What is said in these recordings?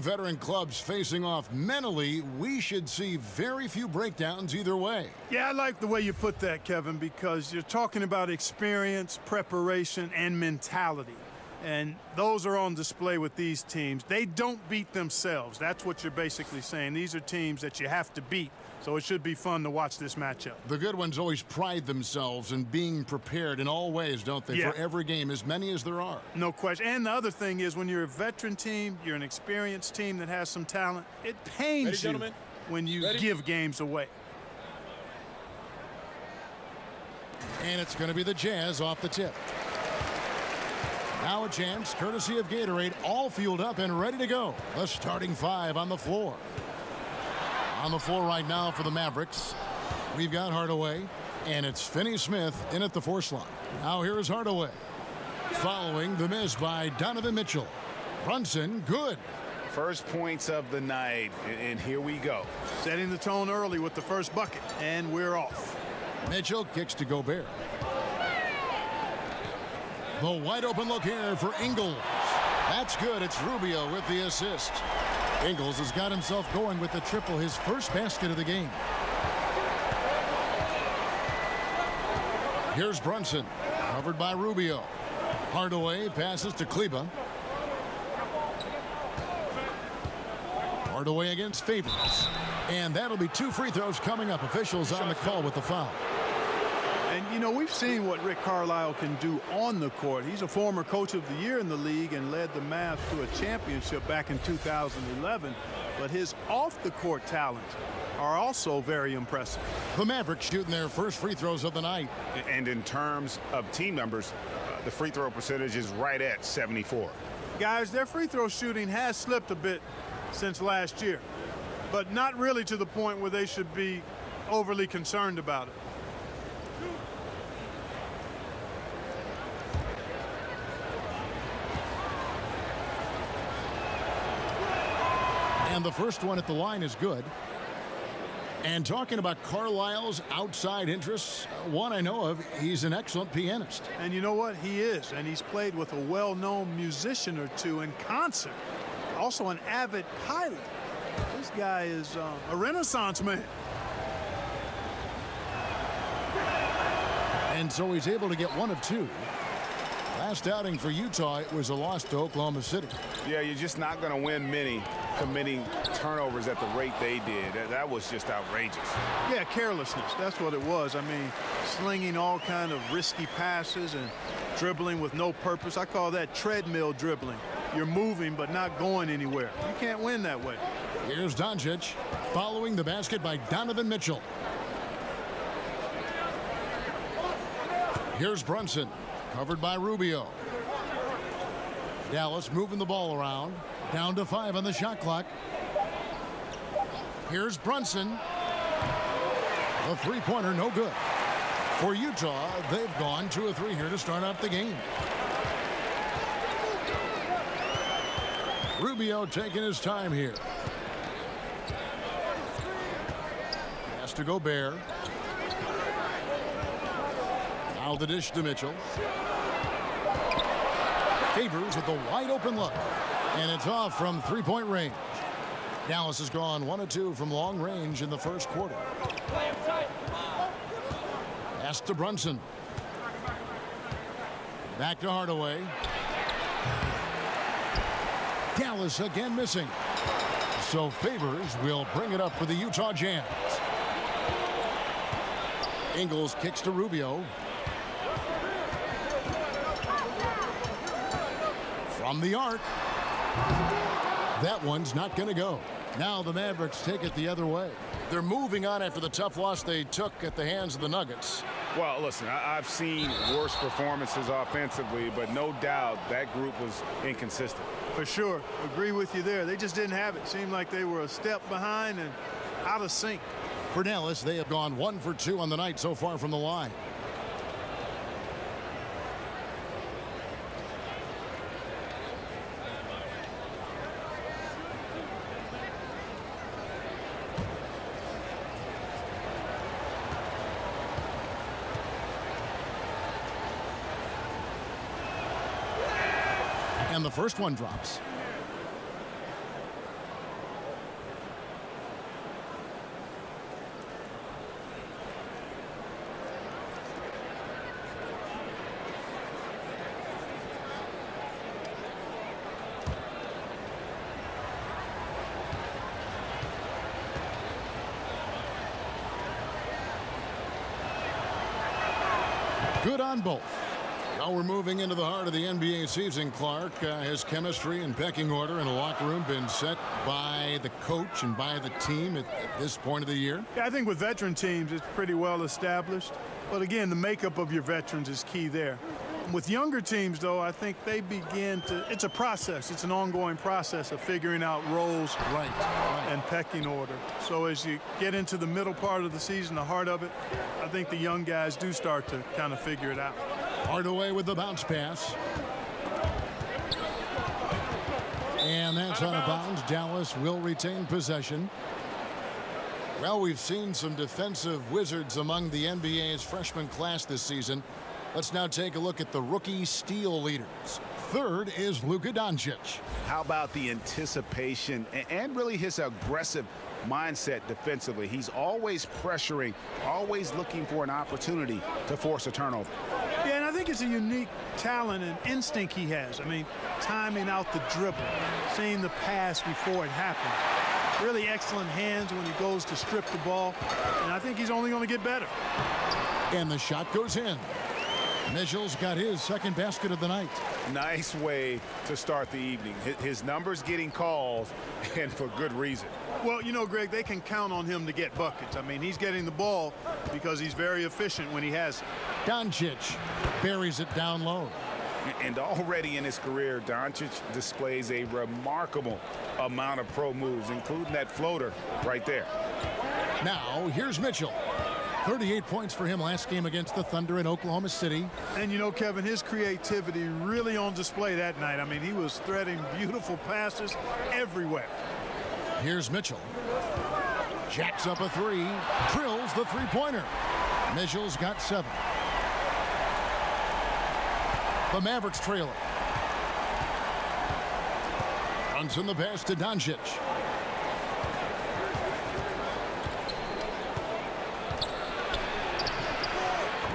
veteran clubs facing off mentally, we should see very few breakdowns either way. Yeah, I like the way you put that, Kevin, because you're talking about experience, preparation, and mentality. And those are on display with these teams. They don't beat themselves. That's what you're basically saying. These are teams that you have to beat. So it should be fun to watch this matchup. The good ones always pride themselves in being prepared in all ways, don't they? Yeah. For every game, as many as there are. No question. And the other thing is when you're a veteran team, you're an experienced team that has some talent, it pains you when you give games away. And it's going to be the Jazz off the tip. Now a chance, courtesy of Gatorade, all fueled up and ready to go. The starting five on the floor. On the floor right now for the Mavericks, we've got Hardaway, and it's Finney-Smith in at the 4 slot. Now here's Hardaway. Following the miss by Donovan Mitchell. Brunson, good. First points of the night, and here we go. Setting the tone early with the first bucket, and we're off. Mitchell kicks to Gobert. The wide open look here for Ingles. That's good. It's Rubio with the assist. Ingles has got himself going with the triple, his first basket of the game. Here's Brunson, covered by Rubio. Hardaway passes to Kleba. Hardaway against Favors. And that'll be 2 free throws coming up. Officials on the call with the foul. And, you know, we've seen what Rick Carlisle can do on the court. He's a former coach of the year in the league and led the Mavs to a championship back in 2011. But his off-the-court talents are also very impressive. The Mavericks shooting their first free throws of the night. And in terms of team numbers, the free throw percentage is right at 74. Guys, their free throw shooting has slipped a bit since last year, but not really to the point where they should be overly concerned about it. And the first one at the line is good. And talking about Carlisle's outside interests, one I know of, he's an excellent pianist. And you know what? He is. And he's played with a well-known musician or two in concert. Also an avid pilot. This guy is a Renaissance man. And so he's able to get 1 of 2. Last outing for Utah, it was a loss to Oklahoma City. Yeah, you're just not going to win many committing turnovers at the rate they did. That was just outrageous. Yeah, carelessness. That's what it was. I mean, slinging all kind of risky passes and dribbling with no purpose. I call that treadmill dribbling. You're moving but not going anywhere. You can't win that way. Here's Doncic following the basket by Donovan Mitchell. Here's Brunson, covered by Rubio. Dallas moving the ball around. Down to 5 on the shot clock. Here's Brunson. The three-pointer, no good. For Utah, they've gone 2 of 3 here to start out the game. Rubio taking his time here. Has to Gobert. Now the dish to Mitchell. Favors with the wide open look. And it's off from 3-point range. Dallas has gone 1 of 2 from long range in the first quarter. Pass to Brunson. Back to Hardaway. Dallas again missing. So Favors will bring it up for the Utah Jazz. Ingles kicks to Rubio. From the arc. That one's not going to go. Now the Mavericks take it the other way. They're moving on after the tough loss they took at the hands of the Nuggets. Well, listen, I've seen worse performances offensively, but no doubt that group was inconsistent. For sure. Agree with you there. They just didn't have it. Seemed like they were a step behind and out of sync. For Dallas, they have gone 1 for 2 on the night so far from the line. And the first one drops. Good on both. Now we're moving into the heart of the NBA season, Clark. Has chemistry and pecking order in the locker room been set by the coach and by the team at this point of the year? Yeah, I think with veteran teams, it's pretty well established. But again, the makeup of your veterans is key there. With younger teams, though, I think they begin to – it's a process. It's an ongoing process of figuring out roles and pecking order. So as you get into the middle part of the season, the heart of it, I think the young guys do start to kind of figure it out. Hardaway with the bounce pass. And that's out of bounds. Dallas will retain possession. Well, we've seen some defensive wizards among the NBA's freshman class this season. Let's now take a look at the rookie steal leaders. Third is Luka Doncic. How about the anticipation and really his aggressive mindset defensively? He's always pressuring, always looking for an opportunity to force a turnover. Yeah, and I think it's a unique talent and instinct he has. I mean, timing out the dribble, seeing the pass before it happens. Really excellent hands when he goes to strip the ball, and I think he's only going to get better. And the shot goes in. Mitchell's got his second basket of the night. Nice way to start the evening. His numbers getting calls, and for good reason. Well, you know, Greg, they can count on him to get buckets. I mean, he's getting the ball because he's very efficient when he has it. Doncic buries it down low. And already in his career, Doncic displays a remarkable amount of pro moves, including that floater right there. Now, here's Mitchell. 38 points for him last game against the Thunder in Oklahoma City. And, you know, Kevin, his creativity really on display that night. I mean, he was threading beautiful passes everywhere. Here's Mitchell. Jacks up a three. Drills the three-pointer. Mitchell's got 7. The Mavericks trail it. Runs in the pass to Doncic.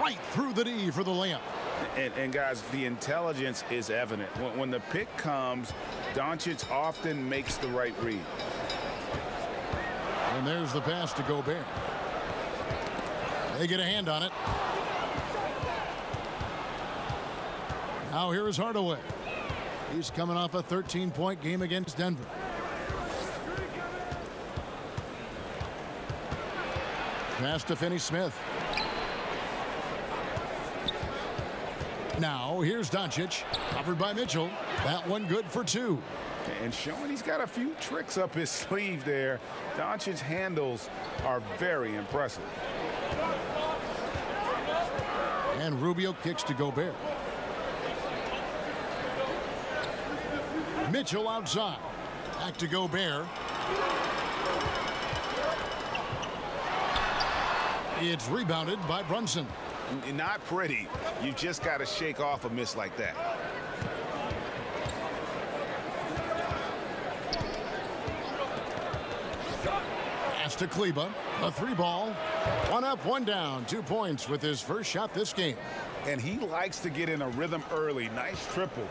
Right through the D for the layup. And guys, the intelligence is evident. When the pick comes, Doncic often makes the right read. And there's the pass to Gobert. They get a hand on it. Now here is Hardaway. He's coming off a 13-point game against Denver. Pass to Finney-Smith. Now here's Doncic, covered by Mitchell. That one good for 2. And showing he's got a few tricks up his sleeve there. Doncic's handles are very impressive. And Rubio kicks to Gobert. Mitchell outside. Back to Gobert. It's rebounded by Brunson. Not pretty. You just got to shake off a miss like that. Pass to Kleba. A 3-ball. 1 up, 1 down. 2 points with his first shot this game. And he likes to get in a rhythm early. Nice triple.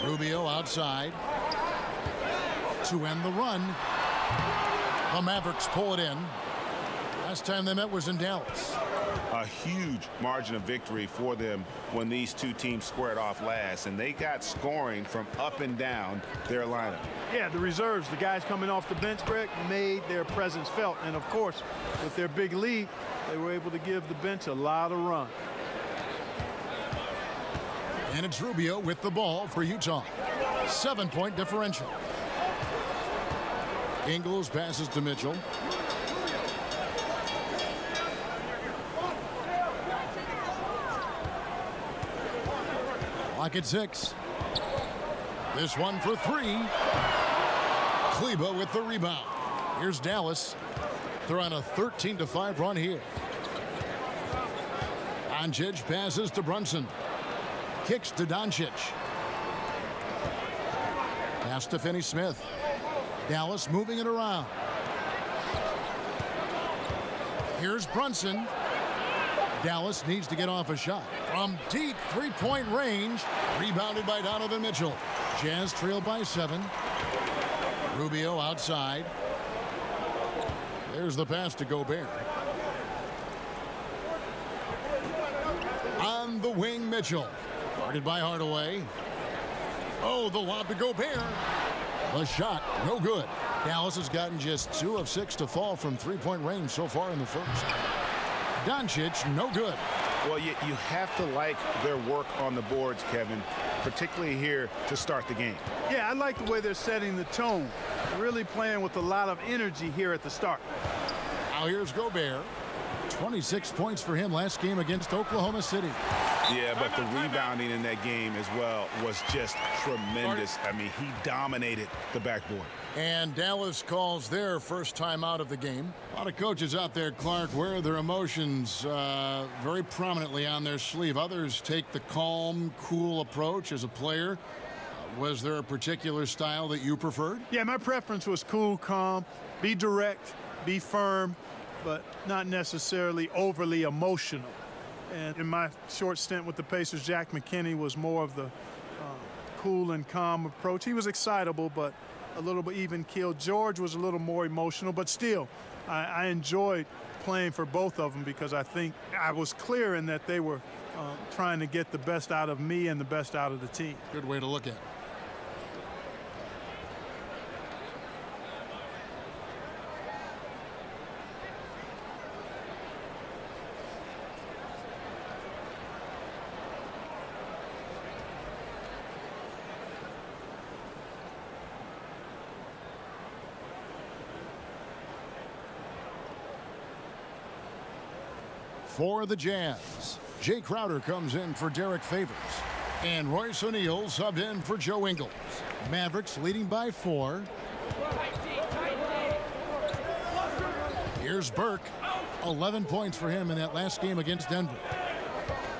Rubio outside to end the run. The Mavericks pull it in. Last time they met was in Dallas. A huge margin of victory for them when these two teams squared off last, and they got scoring from up and down their lineup. Yeah, the reserves, the guys coming off the bench, Greg, made their presence felt. And, of course, with their big lead, they were able to give the bench a lot of run. And it's Rubio with the ball for Utah. 7-point differential. Ingles passes to Mitchell. Clock at 6. This one for 3. Kleba with the rebound. Here's Dallas. They're on a 13-5 run here. Doncic passes to Brunson. Kicks to Doncic. Pass to Finney-Smith. Dallas moving it around. Here's Brunson. Dallas needs to get off a shot. From deep 3-point range. Rebounded by Donovan Mitchell. Jazz trail by 7. Rubio outside. There's the pass to Gobert. On the wing, Mitchell. Guarded by Hardaway. Oh, the lob to Gobert. The shot, no good. Dallas has gotten just 2 of 6 to fall from three-point range so far in the first. Doncic, no good. Well, you have to like their work on the boards, Kevin, particularly here to start the game. Yeah, I like the way they're setting the tone. Really playing with a lot of energy here at the start. Now here's Gobert. 26 points for him last game against Oklahoma City. Yeah, but the rebounding in that game as well was just tremendous. I mean, he dominated the backboard. And Dallas calls their first time out of the game. A lot of coaches out there, Clark, wear their emotions very prominently on their sleeve. Others take the calm, cool approach as a player. Was there a particular style that you preferred? Yeah, my preference was cool, calm, be direct, be firm, but not necessarily overly emotional. And in my short stint with the Pacers, Jack McKinney was more of the cool and calm approach. He was excitable, but a little bit even-keeled. George was a little more emotional, but still, I enjoyed playing for both of them because I think I was clear in that they were trying to get the best out of me and the best out of the team. Good way to look at it. For the Jazz, Jay Crowder comes in for Derek Favors. And Royce O'Neal subbed in for Joe Ingles. Mavericks leading by 4. Here's Burke. 11 points for him in that last game against Denver.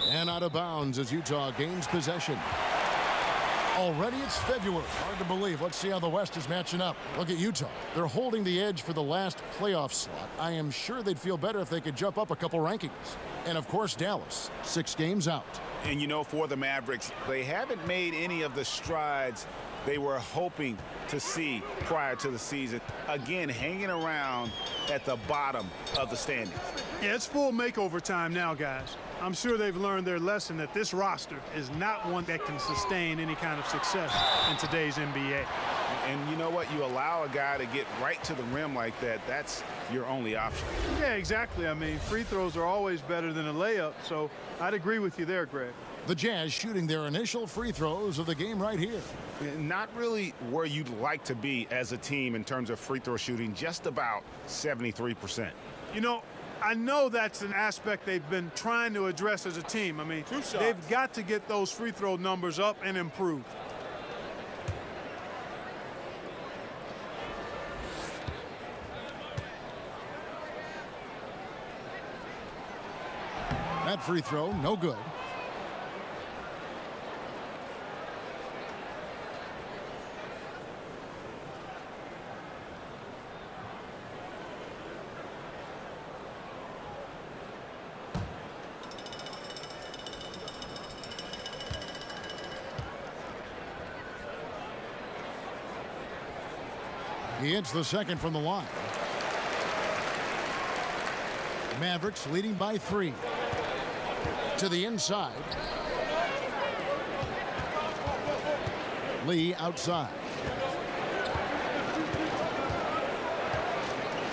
And out of bounds as Utah gains possession. Already it's February. Hard to believe. Let's see how the West is matching up. Look at Utah. They're holding the edge for the last playoff slot. I am sure they'd feel better if they could jump up a couple rankings. And, of course, Dallas, 6 games out. And, you know, for the Mavericks, they haven't made any of the strides they were hoping to see prior to the season. Again, hanging around at the bottom of the standings. Yeah, it's full makeover time now, guys. I'm sure they've learned their lesson that this roster is not one that can sustain any kind of success in today's NBA. And you know what? You allow a guy to get right to the rim like that, that's your only option. Yeah, exactly. I mean, free throws are always better than a layup, so I'd agree with you there, Greg. The Jazz shooting their initial free throws of the game right here. Not really where you'd like to be as a team in terms of free throw shooting, just about 73%. You know, I know that's an aspect they've been trying to address as a team. I mean, they've got to get those free throw numbers up and improve. That free throw, no good. He hits the second from the line. Mavericks leading by 3. To the inside. Lee outside.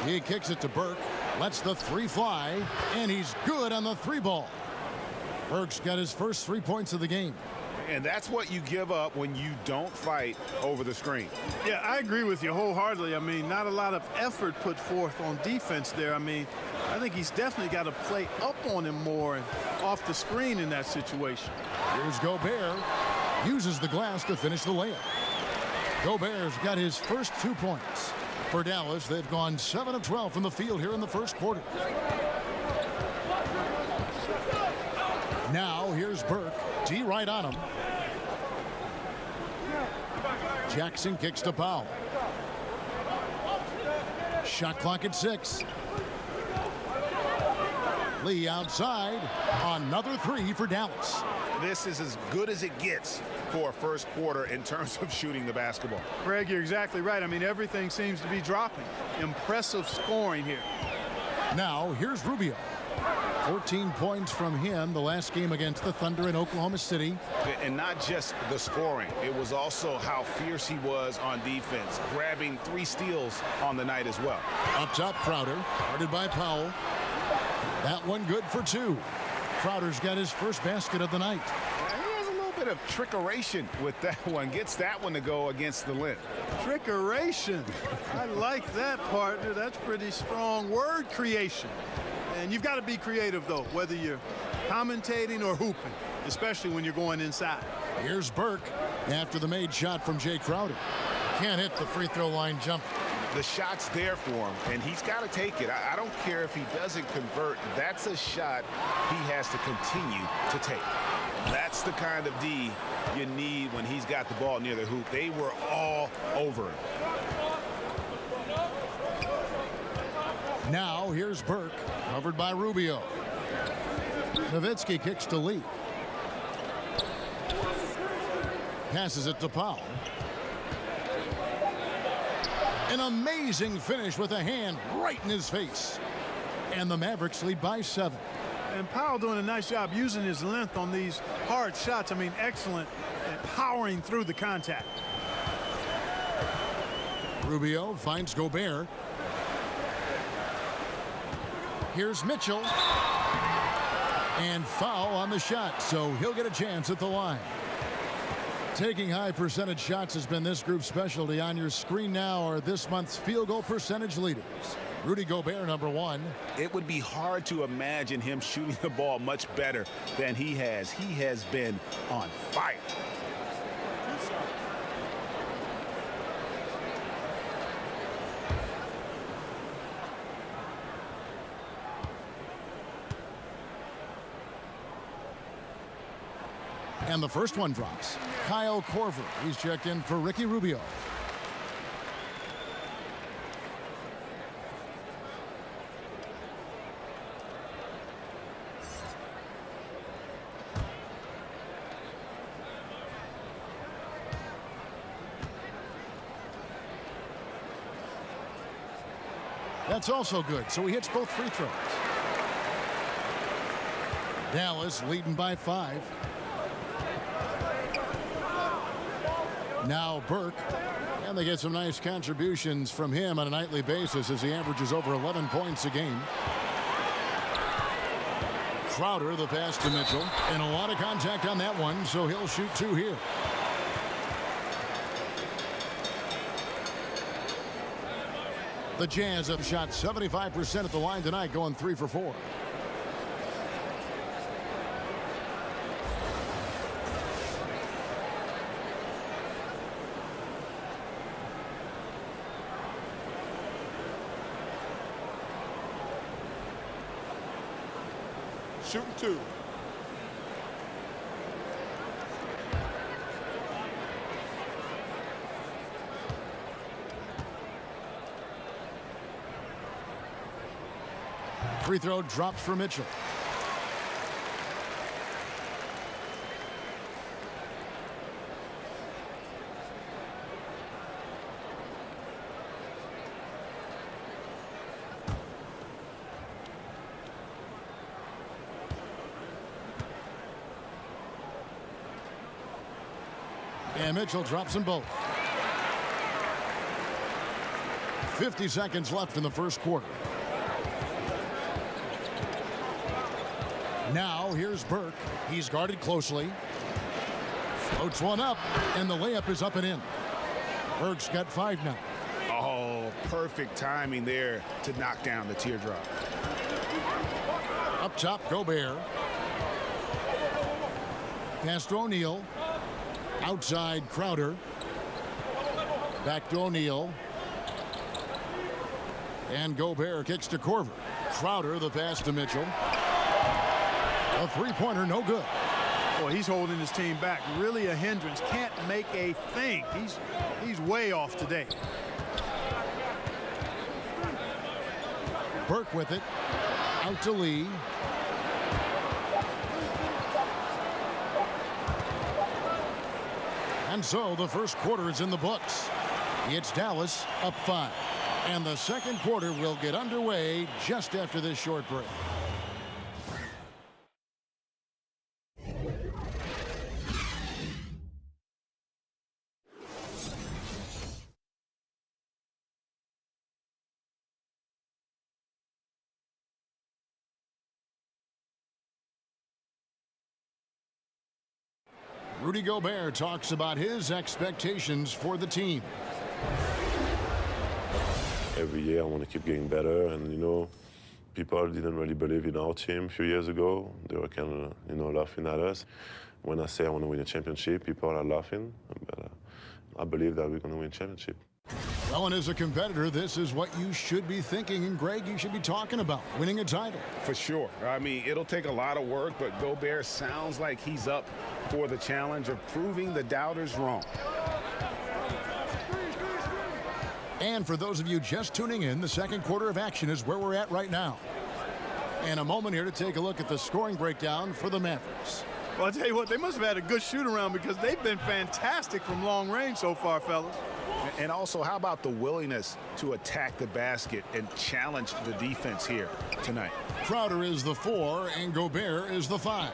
He kicks it to Burke. Lets the 3 fly. And he's good on the 3 ball. Burke's got his first 3 points of the game. And that's what you give up when you don't fight over the screen. Yeah, I agree with you wholeheartedly. I mean, not a lot of effort put forth on defense there. I mean, I think he's definitely got to play up on him more and off the screen in that situation. Here's Gobert. Uses the glass to finish the layup. Gobert's got his first 2 points. For Dallas, they've gone 7 of 12 from the field here in the first quarter. Now, here's Burke. D right on him. Jackson kicks to Powell. Shot clock at 6. Lee outside. Another 3 for Dallas. This is as good as it gets for a first quarter in terms of shooting the basketball. Greg, you're exactly right. I mean, everything seems to be dropping. Impressive scoring here. Now, here's Rubio. 14 points from him the last game against the Thunder in Oklahoma City. And not just the scoring. It was also how fierce he was on defense, grabbing 3 steals on the night as well. Up top, Crowder, guarded by Powell. That one good for 2. Crowder's got his first basket of the night. He has a little bit of trickeration with that one. Gets that one to go against the limb. Trickeration. I like that, partner. That's pretty strong word creation. And you've got to be creative, though, whether you're commentating or hooping, especially when you're going inside. Here's Burke after the made shot from Jay Crowder. Can't hit the free throw line jump. The shot's there for him, and he's got to take it. I don't care if he doesn't convert. That's a shot he has to continue to take. That's the kind of D you need when he's got the ball near the hoop. They were all over him. Now here's Burke, covered by Rubio. Nowitzki kicks to Lee. Passes it to Powell. An amazing finish with a hand right in his face. And the Mavericks lead by 7. And Powell doing a nice job using his length on these hard shots. I mean, excellent at powering through the contact. Rubio finds Gobert. Here's Mitchell. And foul on the shot, so he'll get a chance at the line. Taking high percentage shots has been this group's specialty. On your screen now are this month's field goal percentage leaders. Rudy Gobert, number 1. It would be hard to imagine him shooting the ball much better than he has. He has been on fire. And the first one drops. Kyle Korver. He's checked in for Ricky Rubio. That's also good, so he hits both free throws. Dallas leading by 5. Now Burke, and they get some nice contributions from him on a nightly basis as he averages over 11 points a game. Crowder, the pass to Mitchell, and a lot of contact on that one, so he'll shoot 2 here. The Jazz have shot 75% at the line tonight, going 3 for 4. Shooting 2. Free throw drops for Mitchell. And Mitchell drops them both. 50 seconds left in the first quarter. Now here's Burke. He's guarded closely. Floats one up, and the layup is up and in. Burke's got 5 now. Oh, perfect timing there to knock down the teardrop. Up top, Gobert. Pass to O'Neal. Outside, Crowder. Back to O'Neal. And Gobert kicks to Korver. Crowder, the pass to Mitchell. A three-pointer, no good. Boy, he's holding his team back. Really a hindrance. Can't make a thing. He's way off today. Burke with it. Out to Lee. And so the first quarter is in the books. It's Dallas up 5. And the second quarter will get underway just after this short break. Rudy Gobert talks about his expectations for the team. Every year I want to keep getting better, and people didn't really believe in our team a few years ago. They were kind of laughing at us. When I say I want to win a championship, people are laughing, but I believe that we're going to win a championship. Well, and as a competitor, this is what you should be thinking, and Greg, you should be talking about winning a title. For sure. I mean, it'll take a lot of work, but Gobert sounds like he's up for the challenge of proving the doubters wrong. And for those of you just tuning in, the second quarter of action is where we're at right now. And a moment here to take a look at the scoring breakdown for the Mavericks. Well, I'll tell you what, they must have had a good shoot-around because they've been fantastic from long range so far, fellas. And also, how about the willingness to attack the basket and challenge the defense here tonight? Crowder is the 4, and Gobert is the 5.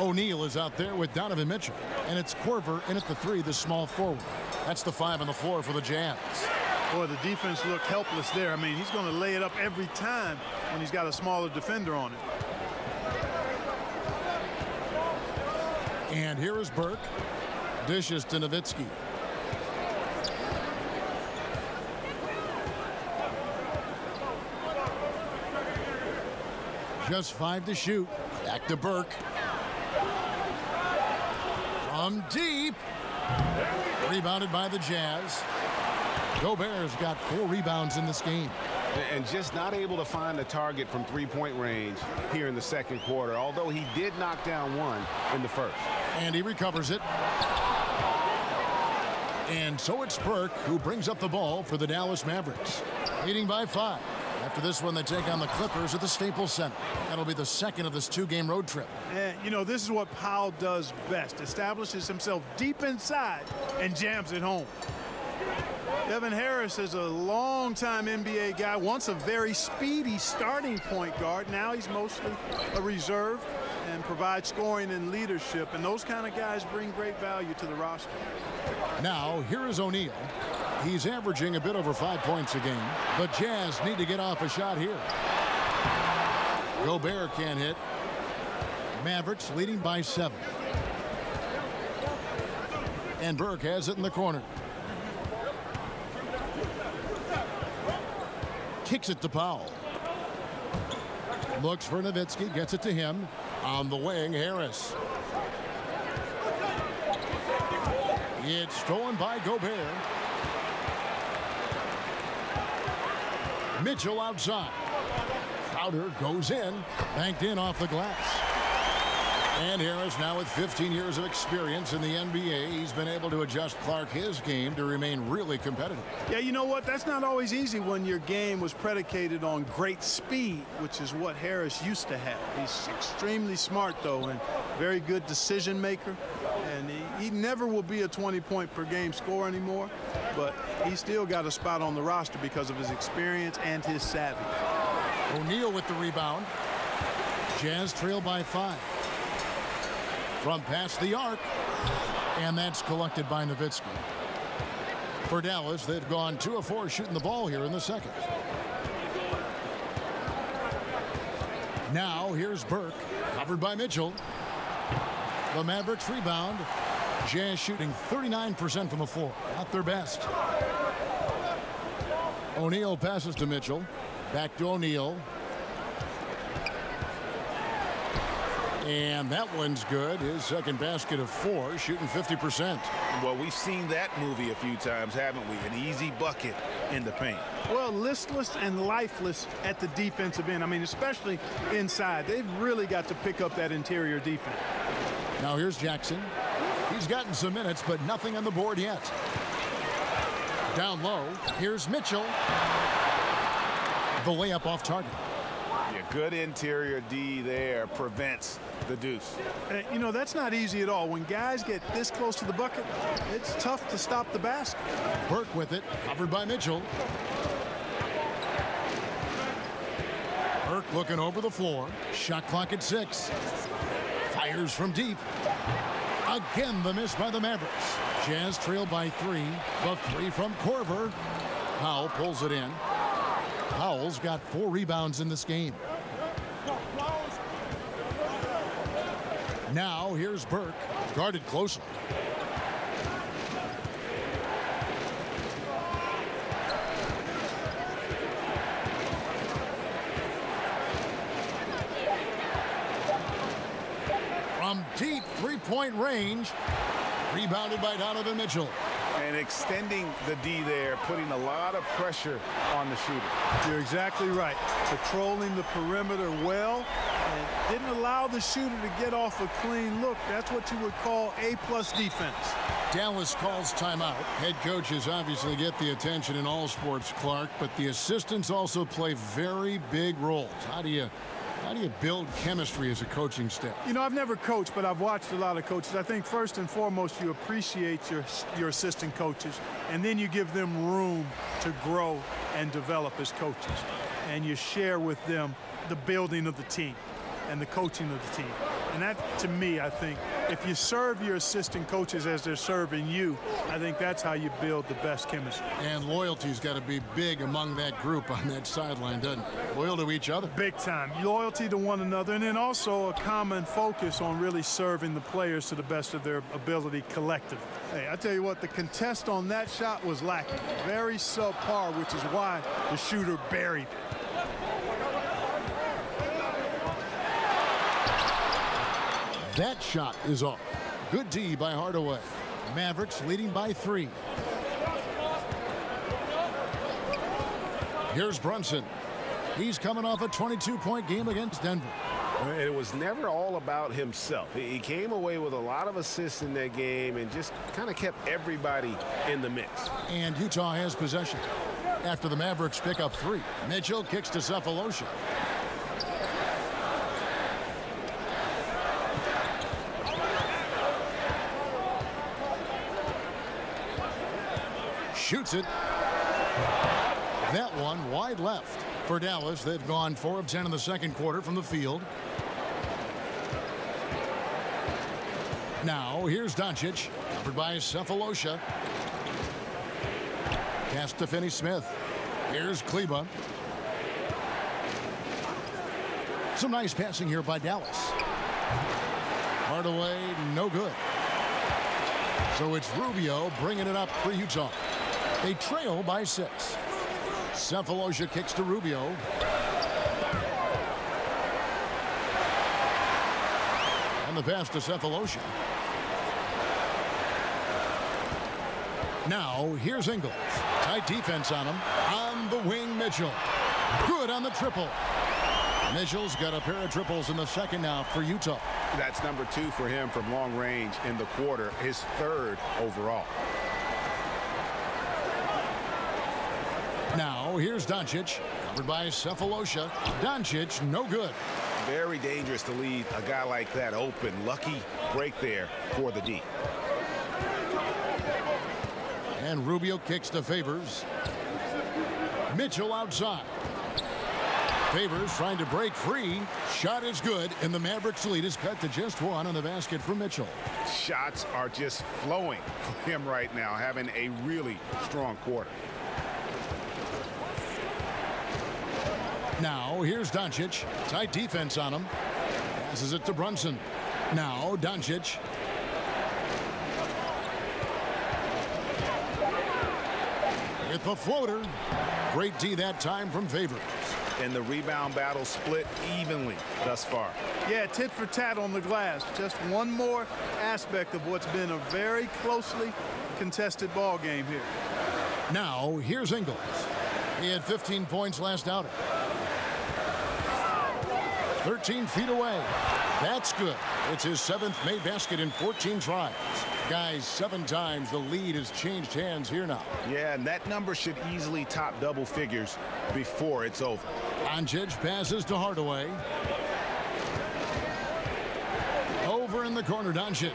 O'Neal is out there with Donovan Mitchell, and it's Korver in at the 3, the small forward. That's the 5 on the floor for the Jazz. Boy, the defense looked helpless there. I mean, he's going to lay it up every time when he's got a smaller defender on it. And here is Burke. Dishes to Nowitzki. Just 5 to shoot. Back to Burke. From deep. Rebounded by the Jazz. Gobert's got 4 rebounds in this game. And just not able to find the target from three-point range here in the second quarter, although he did knock down one in the first. And he recovers it. And so it's Burke who brings up the ball for the Dallas Mavericks, leading by 5. After this one, they take on the Clippers at the Staples Center. That'll be the second of this 2-game road trip. And, this is what Powell does best. Establishes himself deep inside and jams it home. Devin Harris is a long-time NBA guy, once a very speedy starting point guard. Now he's mostly a reserve and provides scoring and leadership. And those kind of guys bring great value to the roster. Now, here is O'Neal. He's averaging a bit over 5 points a game. The Jazz need to get off a shot here. Gobert can't hit. Mavericks leading by 7. And Burke has it in the corner. Kicks it to Powell. Looks for Nowitzki, gets it to him. On the wing, Harris. It's stolen by Gobert. Mitchell outside. Crowder goes in, banked in off the glass. And Harris, now with 15 years of experience in the NBA, he's been able to adjust Clark his game to remain really competitive. Yeah, you know what? That's not always easy when your game was predicated on great speed, which is what Harris used to have. He's extremely smart, though, and very good decision maker. And he never will be a 20-point-per-game scorer anymore, but he's still got a spot on the roster because of his experience and his savvy. O'Neal with the rebound. Jazz trail by 5. From past the arc, and that's collected by Nowitzki. For Dallas, they've gone 2 of 4 shooting the ball here in the second. Now, here's Burke, covered by Mitchell. The Mavericks rebound. Jazz shooting 39% from the floor, not their best. O'Neal passes to Mitchell. Back to O'Neal. And that one's good. His second basket of 4, shooting 50%. Well, we've seen that movie a few times, haven't we? An easy bucket in the paint. Well, listless and lifeless at the defensive end. I mean, especially inside. They've really got to pick up that interior defense. Now here's Jackson. He's gotten some minutes, but nothing on the board yet. Down low, here's Mitchell. The layup off target. Yeah, good interior D there prevents the deuce. That's not easy at all. When guys get this close to the bucket, it's tough to stop the basket. Burke with it, covered by Mitchell. Burke looking over the floor. Shot clock at 6. Fires from deep. Again, the miss by the Mavericks. Jazz trail by 3. The 3 from Korver. Powell pulls it in. Powell's got 4 rebounds in this game. Now here's Burke, guarded closely. From deep three-point range, rebounded by Donovan Mitchell. And extending the D there, putting a lot of pressure on the shooter. You're exactly right. Patrolling the perimeter well and didn't allow the shooter to get off a clean look. That's what you would call A-plus defense. Dallas calls timeout. Head coaches obviously get the attention in all sports, Clark, but the assistants also play very big roles. How do you build chemistry as a coaching staff? You know, I've never coached, but I've watched a lot of coaches. I think first and foremost, you appreciate your assistant coaches, and then you give them room to grow and develop as coaches. And you share with them the building of the team and the coaching of the team. And that, to me, I think, if you serve your assistant coaches as they're serving you, I think that's how you build the best chemistry. And loyalty's got to be big among that group on that sideline, doesn't it? Loyal to each other. Big time. Loyalty to one another, and then also a common focus on really serving the players to the best of their ability collectively. Hey, I tell you what, the contest on that shot was lacking. Very subpar, which is why the shooter buried it. That shot is off. Good D by Hardaway. Mavericks leading by 3. Here's Brunson. He's coming off a 22-point game against Denver. It was never all about himself. He came away with a lot of assists in that game and just kind of kept everybody in the mix. And Utah has possession. After the Mavericks pick up 3, Mitchell kicks to Cephalosha. Shoots it. That one wide left. For Dallas, they've gone 4 of 10 in the second quarter from the field. Now, here's Doncic, covered by Cephalosha. Pass to Finney-Smith. Here's Kleba. Some nice passing here by Dallas. Hardaway, no good. So it's Rubio bringing it up for Utah. They trail by 6. Cephalosha kicks to Rubio. And the pass to Cephalosha. Now, here's Ingles. Tight defense on him. On the wing, Mitchell. Good on the triple. Mitchell's got a pair of triples in the second now for Utah. That's number 2 for him from long range in the quarter, his 3rd overall. Now, here's Doncic, covered by Cephalosha. Doncic, no good. Very dangerous to leave a guy like that open. Lucky break there for the D. And Rubio kicks to Favors. Mitchell outside. Favors trying to break free. Shot is good, and the Mavericks lead is cut to just 1 on the basket for Mitchell. Shots are just flowing for him right now, having a really strong quarter. Now, here's Doncic. Tight defense on him. Passes it to Brunson. Now, Doncic. With the floater. Great D that time from Favors. And the rebound battle split evenly thus far. Yeah, tit for tat on the glass. Just one more aspect of what's been a very closely contested ball game here. Now, here's Ingles. He had 15 points last outing. 13 feet away. That's good. It's his 7th made basket in 14 tries. Guys, 7 times the lead has changed hands here now. Yeah, and that number should easily top double figures before it's over. Doncic passes to Hardaway. Over in the corner, Doncic.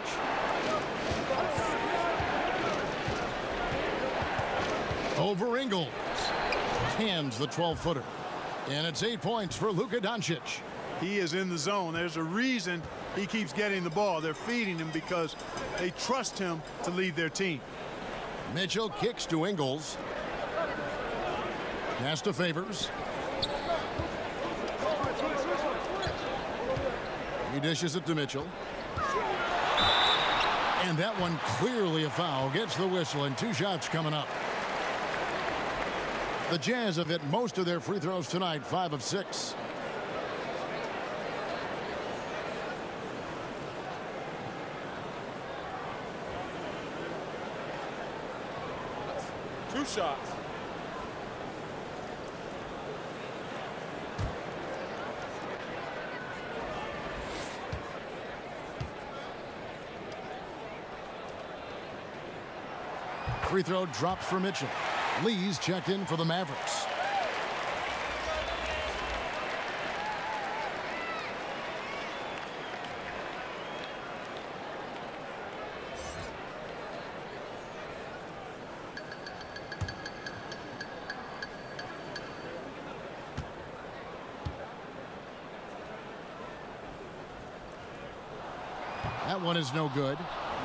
Over Ingles. Hands the 12-footer. And it's 8 points for Luka Doncic. He is in the zone. There's a reason he keeps getting the ball. They're feeding him because they trust him to lead their team. Mitchell kicks to Ingles. Pass to Favors. He dishes it to Mitchell. And that one clearly a foul. Gets the whistle, and 2 shots coming up. The Jazz have hit most of their free throws tonight, 5 of 6. Two shots. Free throw drops for Mitchell. Lee's checked in for the Mavericks. That one is no good.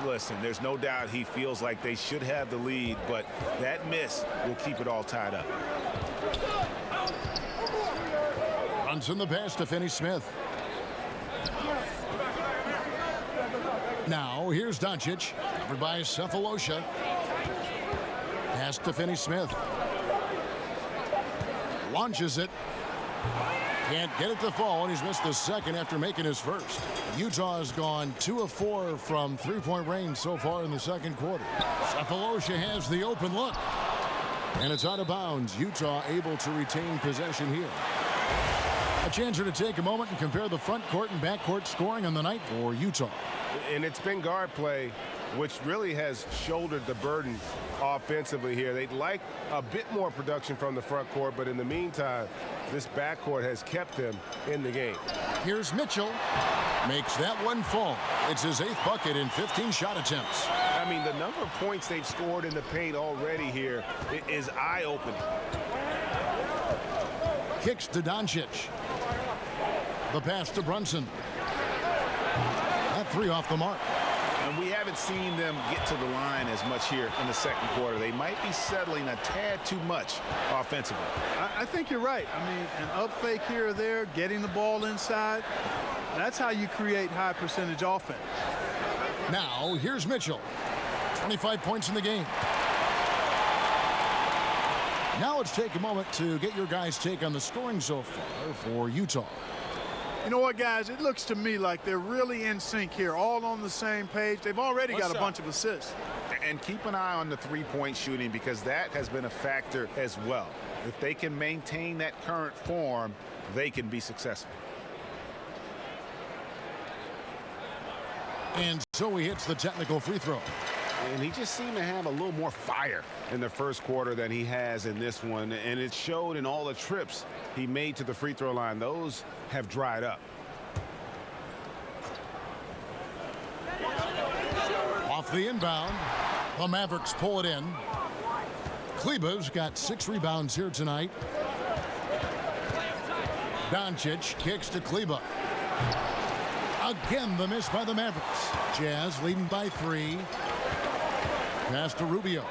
Listen, there's no doubt he feels like they should have the lead, but that miss will keep it all tied up. Runs in the pass to Finney-Smith. Now here's Doncic, covered by Cephalosha. Pass to Finney-Smith. Launches it. Can't get it to fall, and he's missed the second after making his first. Utah has gone 2 of 4 from three-point range so far in the second quarter. Cephalosha has the open look. And it's out of bounds. Utah able to retain possession here. A chance to take a moment and compare the front court and back court scoring on the night for Utah. And it's been guard play, which really has shouldered the burden offensively here. They'd like a bit more production from the front court, but in the meantime, this backcourt has kept them in the game. Here's Mitchell. Makes that one fall. It's his 8th bucket in 15 shot attempts. I mean, the number of points they've scored in the paint already here is eye-opening. Kicks to Doncic. The pass to Brunson. That 3 off the mark. And we haven't seen them get to the line as much here in the second quarter. They might be settling a tad too much offensively. I think you're right. I mean, an up fake here or there, getting the ball inside, that's how you create high percentage offense. Now, here's Mitchell. 25 points in the game. Now let's take a moment to get your guys' take on the scoring so far for Utah. You know what, guys? It looks to me like they're really in sync here, all on the same page. They've already got a bunch of assists. And keep an eye on the three-point shooting, because that has been a factor as well. If they can maintain that current form, they can be successful. And so he hits the technical free throw. And he just seemed to have a little more fire in the first quarter than he has in this one. And it showed in all the trips he made to the free throw line. Those have dried up. Off the inbound, the Mavericks pull it in. Kleba's got 6 rebounds here tonight. Doncic kicks to Kleba. Again, the miss by the Mavericks. Jazz leading by 3. Pass to Rubio.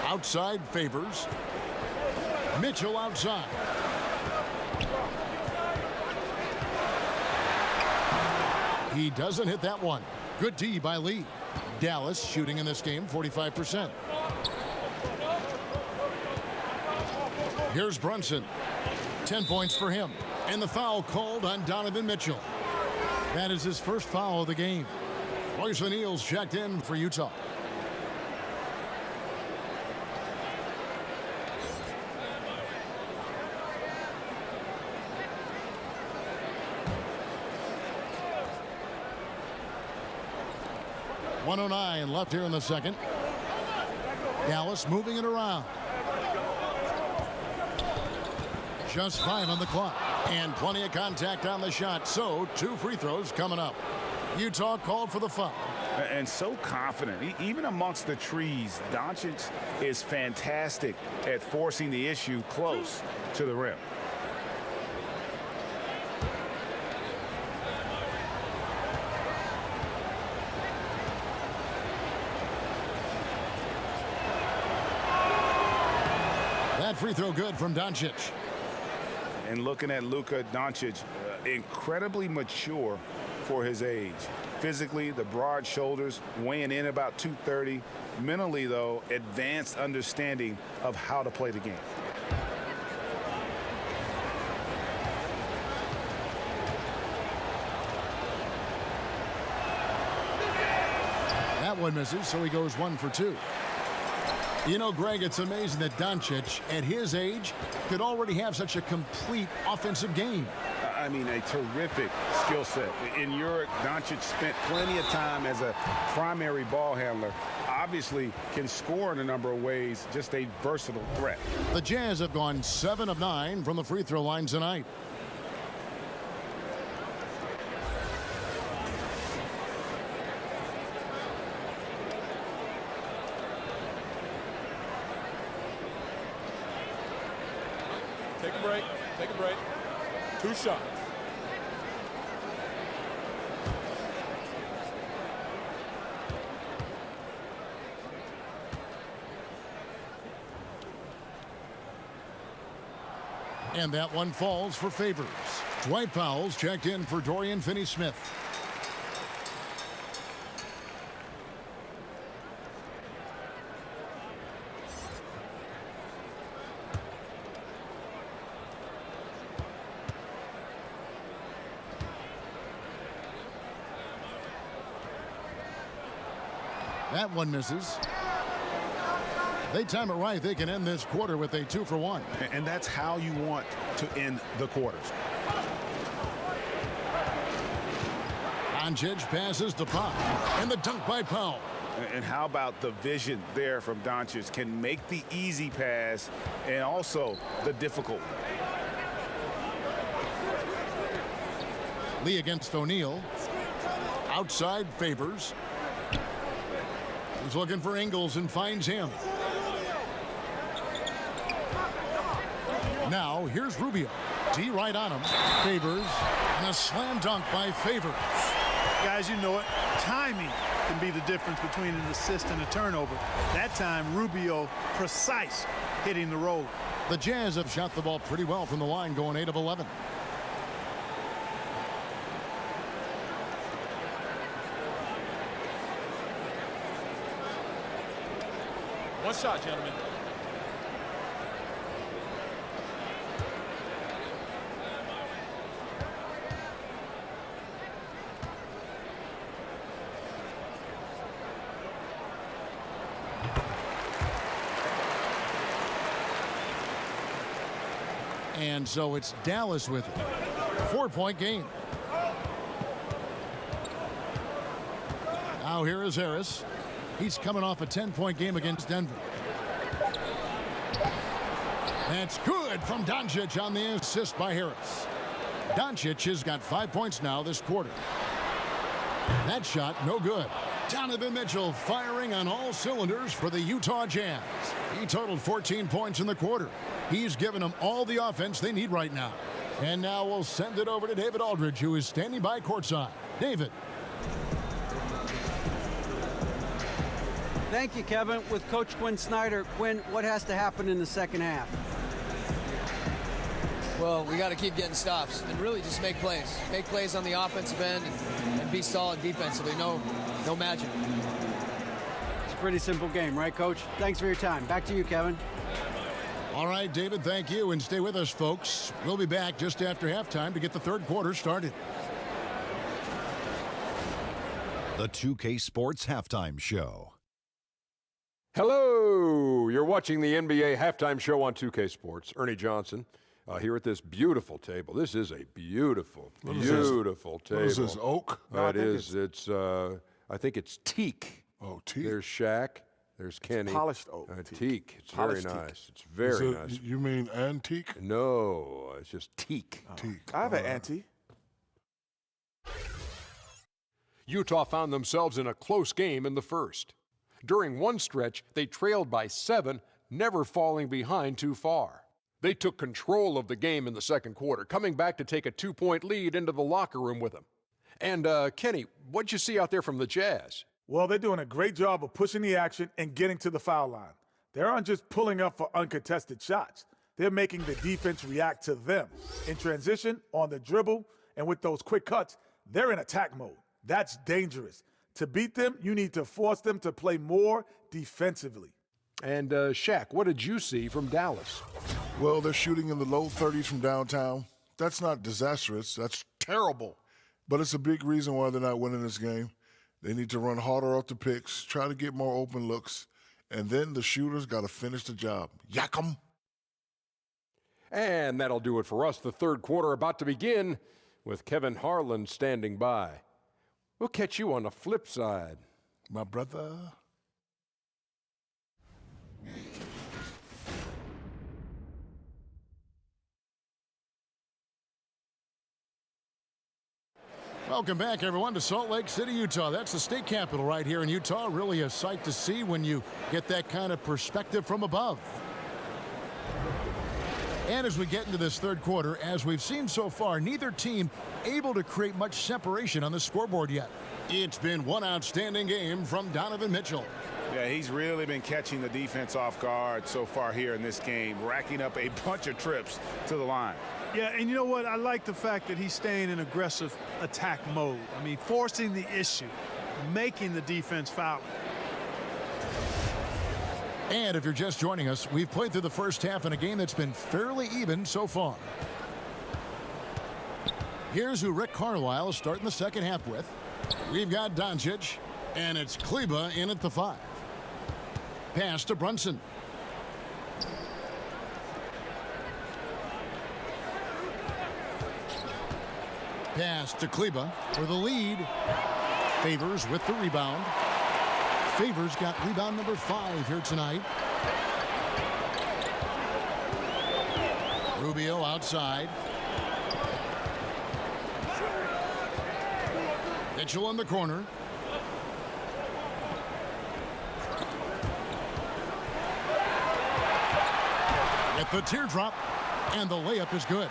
Outside Favors. Mitchell outside. He doesn't hit that one. Good D by Lee. Dallas shooting in this game 45%. Here's Brunson. 10 points for him. And the foul called on Donovan Mitchell. That is his first foul of the game. Royce O'Neal's checked in for Utah. .109 left here in the second. Dallas moving it around. Just 5 on the clock. And plenty of contact on the shot. So 2 free throws coming up. Utah called for the foul. And so confident. Even amongst the trees, Doncic is fantastic at forcing the issue close to the rim. That free throw good from Doncic. And looking at Luka Doncic, incredibly mature for his age. Physically, the broad shoulders, weighing in about 230. Mentally, though, advanced understanding of how to play the game. That one misses, so he goes 1 for 2. You know, Greg, it's amazing that Doncic, at his age, could already have such a complete offensive game. I mean, a terrific skill set. In Europe, Doncic spent plenty of time as a primary ball handler. Obviously can score in a number of ways, just a versatile threat. The Jazz have gone 7 of 9 from the free throw line tonight. Take a break. Take a break. 2 shots. And that one falls for Favors. Dwight Powell's checked in for Dorian Finney-Smith. That one misses. They time it right. They can end this quarter with a 2 for 1. And that's how you want to end the quarters. Doncic passes to Pop. And the dunk by Powell. And how about the vision there from Doncic? Can make the easy pass and also the difficult. Lee against O'Neal. Outside Favors. He's looking for Ingles and finds him. Now, here's Rubio. D right on him. Favors. And a slam dunk by Favors. Guys, you know it. Timing can be the difference between an assist and a turnover. That time, Rubio precise hitting the roller. The Jazz have shot the ball pretty well from the line, going 8 of 11. One shot, gentlemen. And so it's Dallas with it. 4-point game. Now here is Harris. He's coming off a 10-point game against Denver. That's good from Doncic on the assist by Harris. Doncic has got 5 points now this quarter. That shot, no good. Donovan Mitchell firing on all cylinders for the Utah Jazz. He totaled 14 points in the quarter. He's given them all the offense they need right now. And now we'll send it over to David Aldridge, who is standing by courtside. David. Thank you, Kevin. With Coach Quinn Snyder, Quinn, what has to happen in the second half? Well, we got to keep getting stops and really just make plays. Make plays on the offensive end and be solid defensively. No magic. It's a pretty simple game, right, Coach? Thanks for your time. Back to you, Kevin. All right, David, thank you. And stay with us, folks. We'll be back just after halftime to get the third quarter started. The 2K Sports Halftime Show. Hello, you're watching the NBA Halftime Show on 2K Sports. Ernie Johnson here at this beautiful table. This is a beautiful table. What is this, oak? It is. It's I think it's teak. Oh, teak. There's Shaq. There's Kenny. Polished oak. Teak. It's Polished very teak. nice. It's very nice. You mean antique? No, it's just teak. Teak. I have an antique. Utah found themselves in a close game in the first. During one stretch, they trailed by 7, never falling behind too far. They took control of the game in the second quarter, coming back to take a 2-point lead into the locker room with them. And, Kenny, what'd you see out there from the Jazz? Well, they're doing a great job of pushing the action and getting to the foul line. They aren't just pulling up for uncontested shots. They're making the defense react to them. In transition, on the dribble, and with those quick cuts, they're in attack mode. That's dangerous. To beat them, you need to force them to play more defensively. And Shaq, what did you see from Dallas? Well, they're shooting in the low 30s from downtown. That's not disastrous. That's terrible. But it's a big reason why they're not winning this game. They need to run harder off the picks, try to get more open looks, and then the shooters got to finish the job. Yak 'em. And that'll do it for us. The third quarter about to begin with Kevin Harlan standing by. We'll catch you on the flip side. My brother. Welcome back, everyone, to Salt Lake City, Utah. That's the state capital right here in Utah. Really a sight to see when you get that kind of perspective from above. And as we get into this third quarter, as we've seen so far, neither team able to create much separation on the scoreboard yet. It's been one outstanding game from Donovan Mitchell. Yeah, he's really been catching the defense off guard so far here in this game, racking up a bunch of trips to the line. Yeah, and you know what? I like the fact that he's staying in aggressive attack mode. I mean, forcing the issue, making the defense foul. And if you're just joining us, we've played through the first half in a game that's been fairly even so far. Here's who Rick Carlisle is starting the second half with. We've got Doncic, and it's Kleba in at the 5. Pass to Brunson. Pass to Kleba for the lead. Favors with the rebound. Favors got rebound number 5 here tonight. Rubio outside. Mitchell in the corner. With the teardrop, and the layup is good.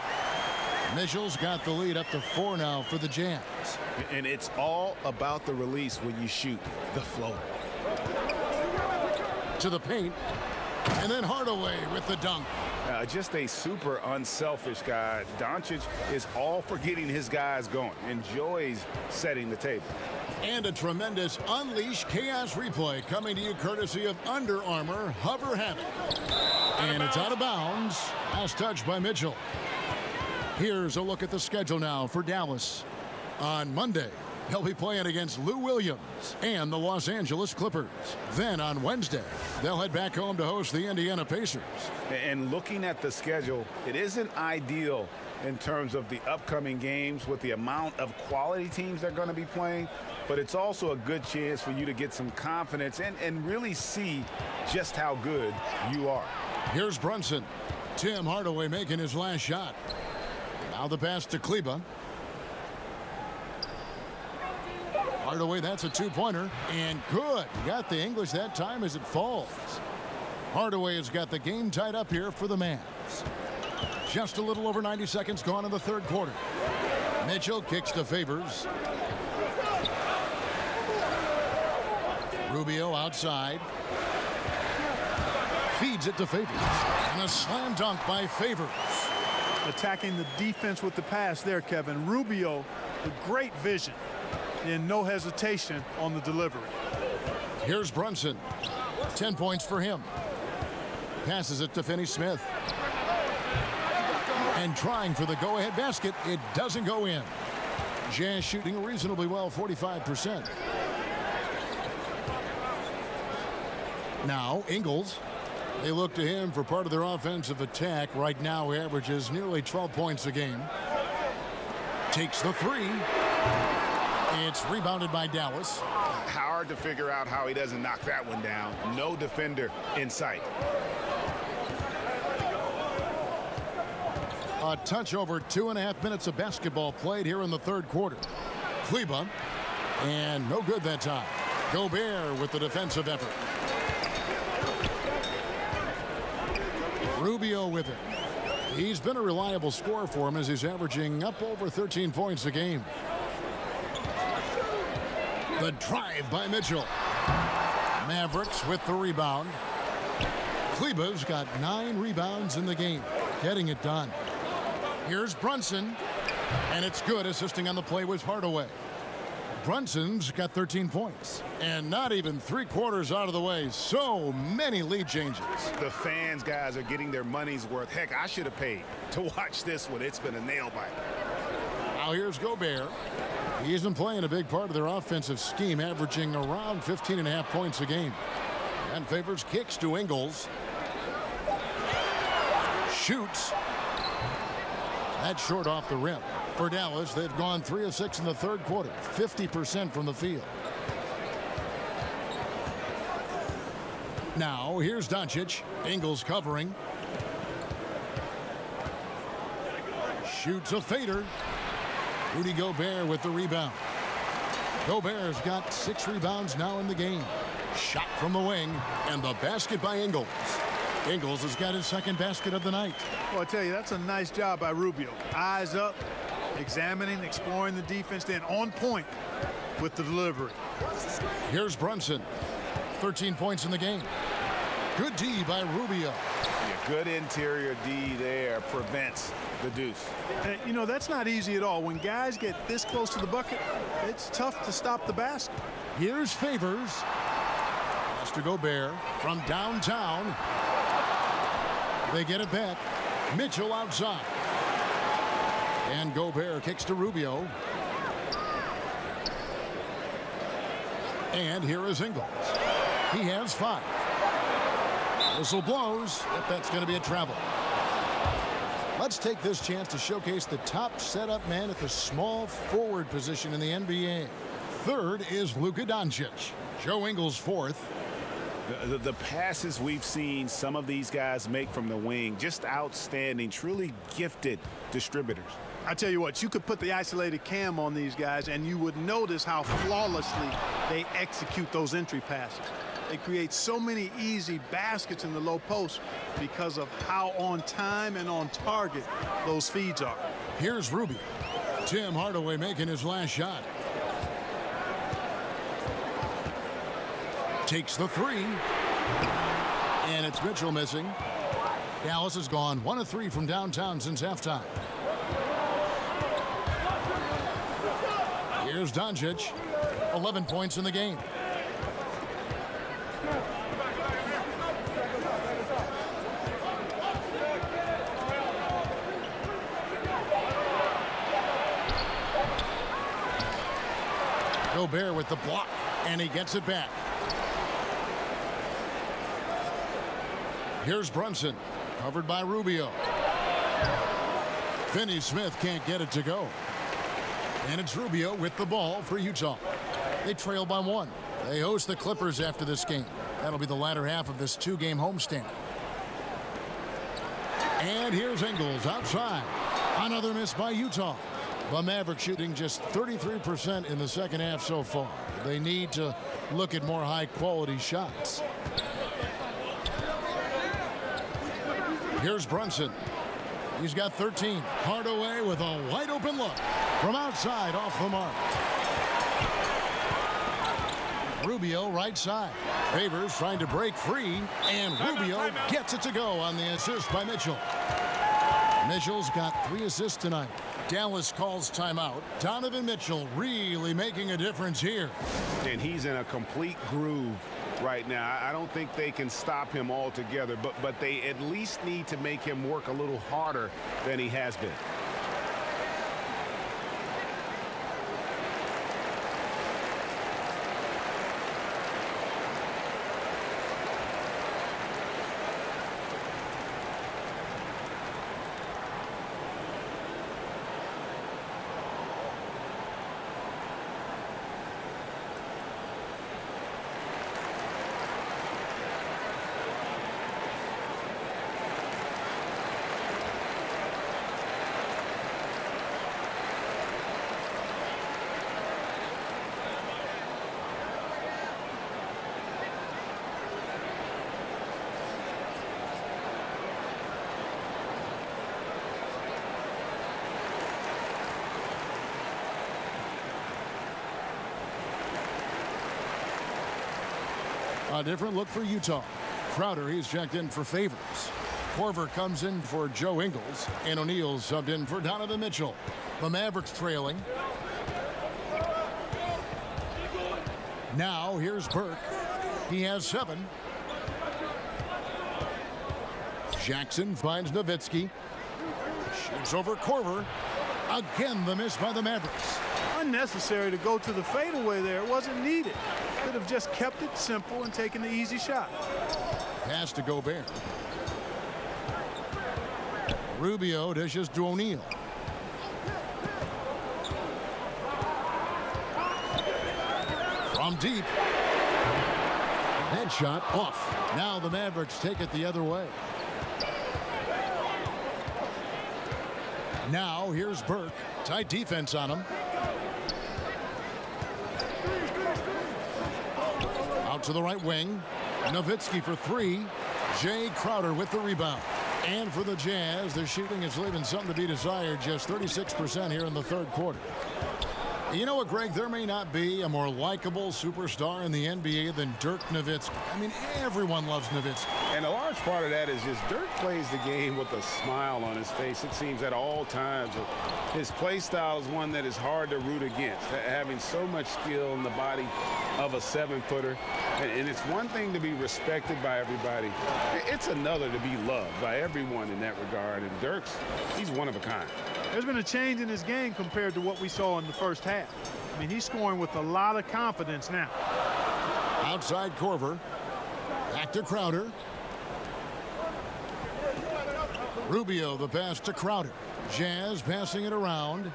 Mitchell's got the lead up to 4 now for the Jazz. And it's all about the release when you shoot the floater. To the paint, and then Hardaway with the dunk. Just a super unselfish guy. Doncic is all for getting his guys going. Enjoys setting the table. And a tremendous Unleash Chaos replay coming to you courtesy of Under Armour Hover Havoc. And it's out of bounds as touched by Mitchell. Here's a look at the schedule now for Dallas. On Monday, they'll be playing against Lou Williams and the Los Angeles Clippers. Then on Wednesday, they'll head back home to host the Indiana Pacers. And looking at the schedule, it isn't ideal in terms of the upcoming games with the amount of quality teams they're going to be playing, but it's also a good chance for you to get some confidence and really see just how good you are. Here's Brunson. Tim Hardaway making his last shot. Now the pass to Kleba. Hardaway, that's a 2-pointer, and good. Got the English that time as it falls. Hardaway has got the game tied up here for the Mavs. Just a little over 90 seconds gone in the third quarter. Mitchell kicks to Favors. Rubio outside. Feeds it to Favors. And a slam dunk by Favors. Attacking the defense with the pass there, Kevin. Rubio with great vision and no hesitation on the delivery. Here's Brunson. 10 points for him. Passes it to Finney-Smith. And trying for the go-ahead basket. It doesn't go in. Jazz shooting reasonably well, 45%. Now, Ingles. They look to him for part of their offensive attack. Right now, he averages nearly 12 points a game. Takes the 3. It's rebounded by Dallas. Hard to figure out how he doesn't knock that one down. No defender in sight. A touch over 2.5 minutes of basketball played here in the third quarter. Kleba, and no good that time. Gobert with the defensive effort. Rubio with it. He's been a reliable scorer for him as he's averaging up over 13 points a game. The drive by Mitchell. Mavericks with the rebound. Kleba's got 9 rebounds in the game, getting it done. Here's Brunson, and it's good. Assisting on the play was Hardaway. Brunson's got 13 points, and not even 3/4 out of the way. So many lead changes. The fans, guys, are getting their money's worth. Heck, I should have paid to watch this one. It's been a nail biter. Now here's Gobert. He's been playing a big part of their offensive scheme, averaging around 15.5 points a game. And favors kicks to Ingles. Shoots. That's short off the rim. For Dallas, they've gone 3 of 6 in the third quarter, 50% from the field. Now, here's Doncic. Ingles covering. Shoots a fader. Rudy Gobert with the rebound. Gobert's got 6 rebounds now in the game. Shot from the wing, and the basket by Ingles. Ingles has got his second basket of the night. Well, I tell you, that's a nice job by Rubio. Eyes up, examining, exploring the defense, then on point with the delivery. Here's Brunson. 13 points in the game. Good D by Rubio. Yeah, good interior D there prevents the deuce. And, you know, that's not easy at all. When guys get this close to the bucket, it's tough to stop the basket. Here's Favors. Pass to Gobert from downtown. They get it back. Mitchell outside. And Gobert kicks to Rubio. And here is Ingles. He has 5. Whistle blows, but that's going to be a travel. Let's take this chance to showcase the top setup man at the small forward position in the NBA. Third is Luka Doncic. Joe Ingles fourth. The passes we've seen some of these guys make from the wing, just outstanding, truly gifted distributors. I tell you what, you could put the isolated cam on these guys and you would notice how flawlessly they execute those entry passes. They create so many easy baskets in the low post because of how on time and on target those feeds are. Here's Rubio. Tim Hardaway making his last shot. Takes the 3. And it's Mitchell missing. Dallas has gone 1 of 3 from downtown since halftime. Here's Doncic. 11 points in the game. Gobert with the block, and he gets it back. Here's Brunson, covered by Rubio. Finney-Smith can't get it to go. And it's Rubio with the ball for Utah. They trail by 1. They host the Clippers after this game. That'll be the latter half of this 2-game homestand. And here's Ingles outside. Another miss by Utah. The Mavericks shooting just 33% in the second half so far. They need to look at more high-quality shots. Here's Brunson. He's got 13. Hardaway with a wide-open look from outside off the mark. Rubio right side. Favors trying to break free, and Rubio gets it to go on the assist by Mitchell. Mitchell's got 3 assists tonight. Dallas calls timeout. Donovan Mitchell really making a difference here. And he's in a complete groove right now. I don't think they can stop him altogether, but they at least need to make him work a little harder than he has been. A different look for Utah. Crowder, he's checked in for Favors. Korver comes in for Joe Ingles, and O'Neal subbed in for Donovan Mitchell. The Mavericks trailing. Now here's Burke. He has 7. Jackson finds Nowitzki. Shoots over Korver. Again, the miss by the Mavericks. Unnecessary to go to the fadeaway there. It wasn't needed. Could have just kept it simple and taken the easy shot. Pass to Gobert. Rubio dishes to O'Neal. From deep. Headshot off. Now the Mavericks take it the other way. Now here's Burke. Tight defense on him. Out to the right wing. Nowitzki for 3. Jay Crowder with the rebound. And for the Jazz, their shooting is leaving something to be desired. Just 36% here in the third quarter. You know what, Greg? There may not be a more likable superstar in the NBA than Dirk Nowitzki. I mean, everyone loves Nowitzki. And a large part of that is just Dirk plays the game with a smile on his face, it seems, at all times. His play style is one that is hard to root against, having so much skill in the body of a 7-footer. And it's one thing to be respected by everybody. It's another to be loved by everyone in that regard. And Dirk's, he's one of a kind. There's been a change in his game compared to what we saw in the first half. I mean, he's scoring with a lot of confidence now. Outside Korver. Back to Crowder. Rubio, the pass to Crowder. Jazz passing it around.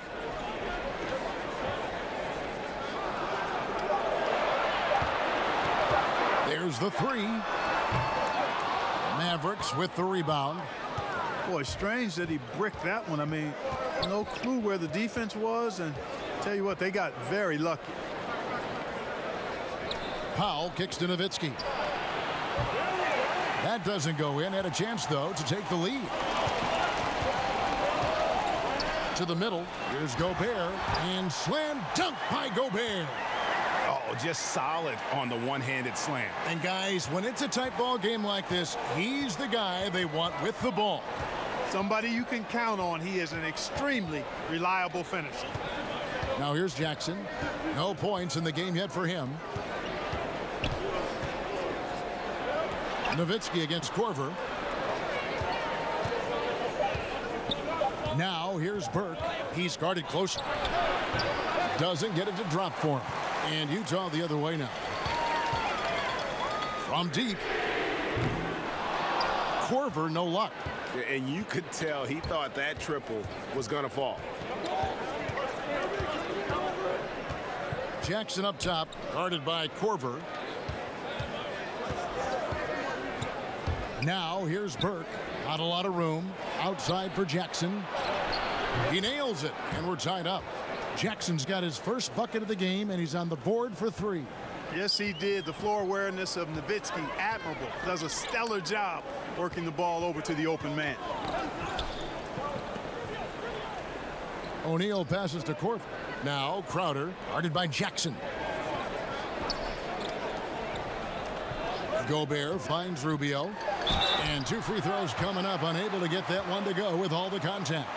There's the 3. Mavericks with the rebound. Boy, strange that he bricked that one. I mean, no clue where the defense was, and tell you what, they got very lucky. Powell kicks to Nowitzki. That doesn't go in. Had a chance, though, to take the lead. To the middle. Here's Gobert. And slam dunk by Gobert. Oh, just solid on the one-handed slam. And, guys, when it's a tight ball game like this, he's the guy they want with the ball. Somebody you can count on. He is an extremely reliable finisher. Now here's Jackson. No points in the game yet for him. Nowitzki against Korver. Now here's Burke. He's guarded closely. Doesn't get it to drop for him. And Utah the other way now. From deep. Korver, no luck. And you could tell he thought that triple was going to fall. Jackson up top, guarded by Korver. Now here's Burke. Not a lot of room. Outside for Jackson. He nails it, and we're tied up. Jackson's got his first bucket of the game, and he's on the board for 3. Yes, he did. The floor awareness of Nowitzki, admirable. Does a stellar job working the ball over to the open man. O'Neal passes to Korver. Now Crowder, guarded by Jackson. Gobert finds Rubio. And 2 free throws coming up, unable to get that one to go with all the contact.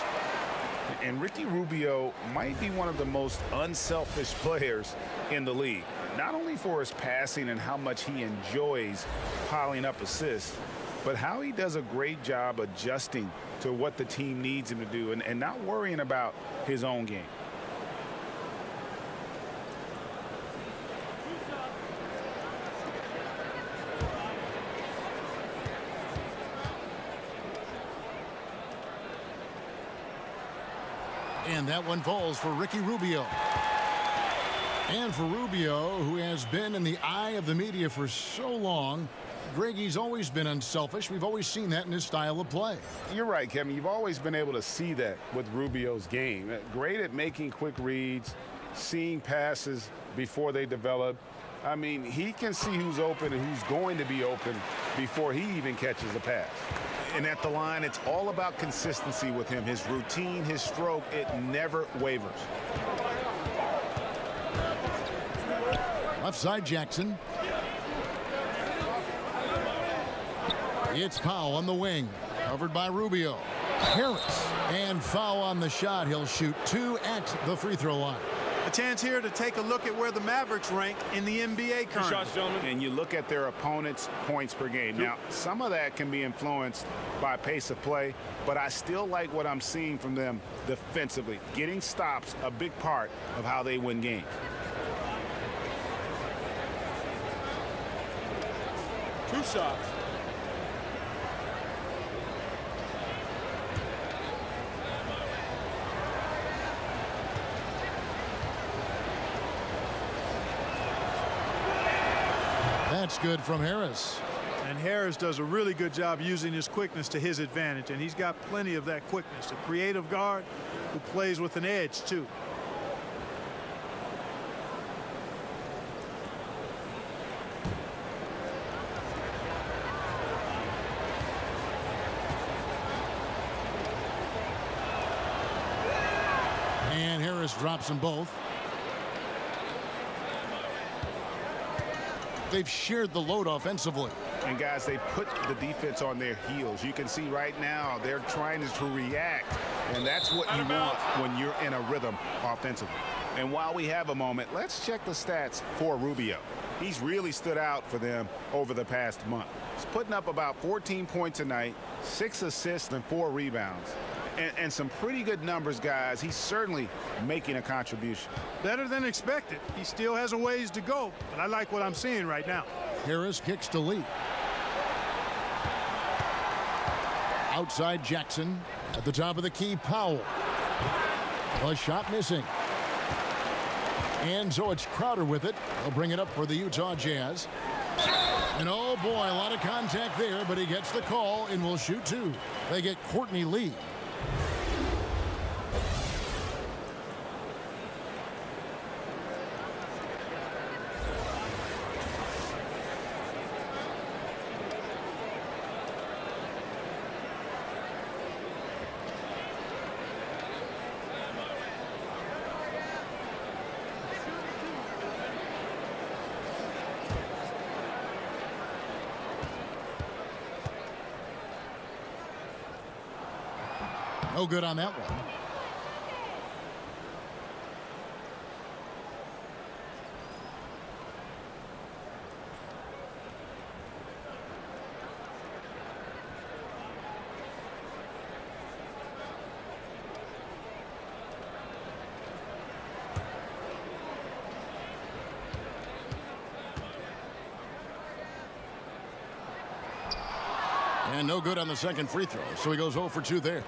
And Ricky Rubio might be one of the most unselfish players in the league. Not only for his passing and how much he enjoys piling up assists, but how he does a great job adjusting to what the team needs him to do and not worrying about his own game. And that one falls for Ricky Rubio. And for Rubio, who has been in the eye of the media for so long, Greg, he's always been unselfish. We've always seen that in his style of play. You're right, Kevin. You've always been able to see that with Rubio's game. Great at making quick reads, seeing passes before they develop. I mean, he can see who's open and who's going to be open before he even catches the pass. And at the line, it's all about consistency with him. His routine, his stroke, it never wavers. Left side Jackson. It's Powell on the wing, covered by Rubio. Harris, and foul on the shot. He'll shoot 2 at the free throw line. A chance here to take a look at where the Mavericks rank in the NBA currently. Shots, gentlemen. And you look at their opponent's points per game. Now, some of that can be influenced by pace of play, but I still like what I'm seeing from them defensively. Getting stops, a big part of how they win games. Two shots. That's good from Harris. And Harris does a really good job using his quickness to his advantage, and he's got plenty of that quickness. A creative guard who plays with an edge, too. And Harris drops them both. They've shared the load offensively. And guys, they put the defense on their heels. You can see right now they're trying to react, and that's what you want when you're in a rhythm offensively. And while we have a moment, let's check the stats for Rubio. He's really stood out for them over the past month. He's putting up about 14 points a night, 6 assists and 4 rebounds. And some pretty good numbers, guys. He's certainly making a contribution. Better than expected. He still has a ways to go, but I like what I'm seeing right now. Harris kicks to Lee. Outside Jackson. At the top of the key, Powell. A shot missing. And so it's Crowder with it. He'll bring it up for the Utah Jazz. And oh boy, a lot of contact there, but he gets the call and will shoot 2. They get Courtney Lee. No good on that one. And no good on the second free throw, so he goes 0 for 2 there.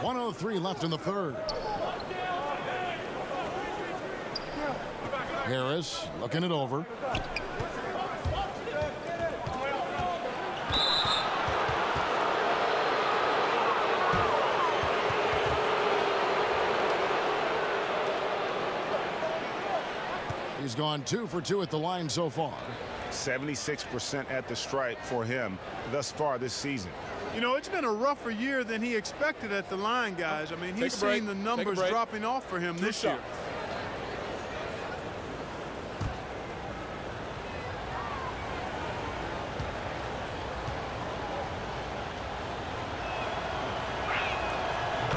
1:03 left in the third. Harris looking it over. He's gone 2 for 2 at the line so far. 76% at the stripe for him thus far this season. You know, it's been a rougher year than he expected at the line, guys. I mean, he's seen the numbers dropping off for him this year.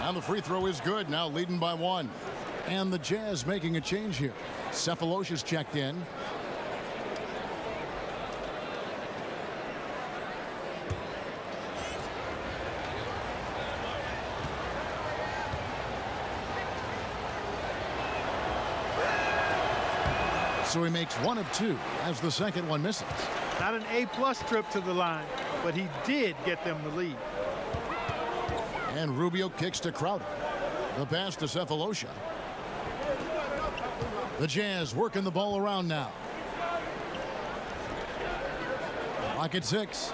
And the free throw is good, now leading by 1. And the Jazz making a change here. Cephalosha's checked in. So he makes 1 of 2 as the second one misses. Not an A-plus trip to the line, but he did get them the lead. And Rubio kicks to Crowder. The pass to Cephalosha. The Jazz working the ball around now. Clock at 6.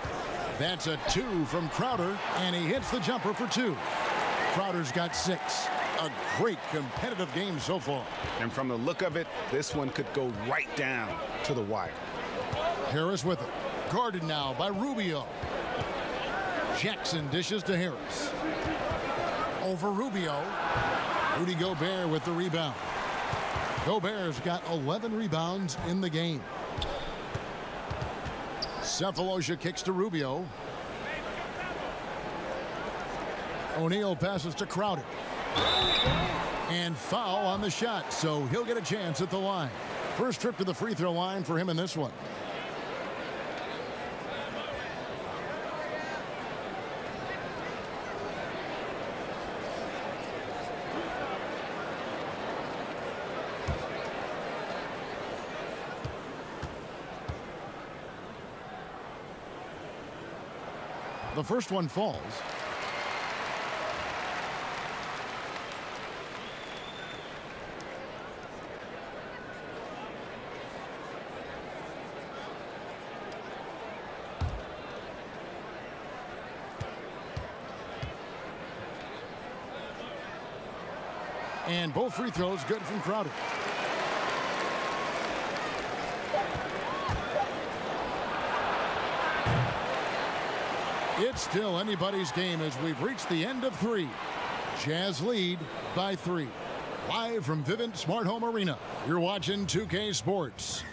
That's a 2 from Crowder, and he hits the jumper for 2. Crowder's got 6. A great competitive game so far. And from the look of it, this one could go right down to the wire. Harris with it. Guarded now by Rubio. Jackson dishes to Harris. Over Rubio. Rudy Gobert with the rebound. Gobert's got 11 rebounds in the game. Cephalosha kicks to Rubio. O'Neal passes to Crowder. And foul on the shot, so he'll get a chance at the line. First trip to the free throw line for him in this one. The first one falls. And both free throws good from Crowder. It's still anybody's game as we've reached the end of 3. Jazz lead by 3. Live from Vivint Smart Home Arena, you're watching 2K Sports.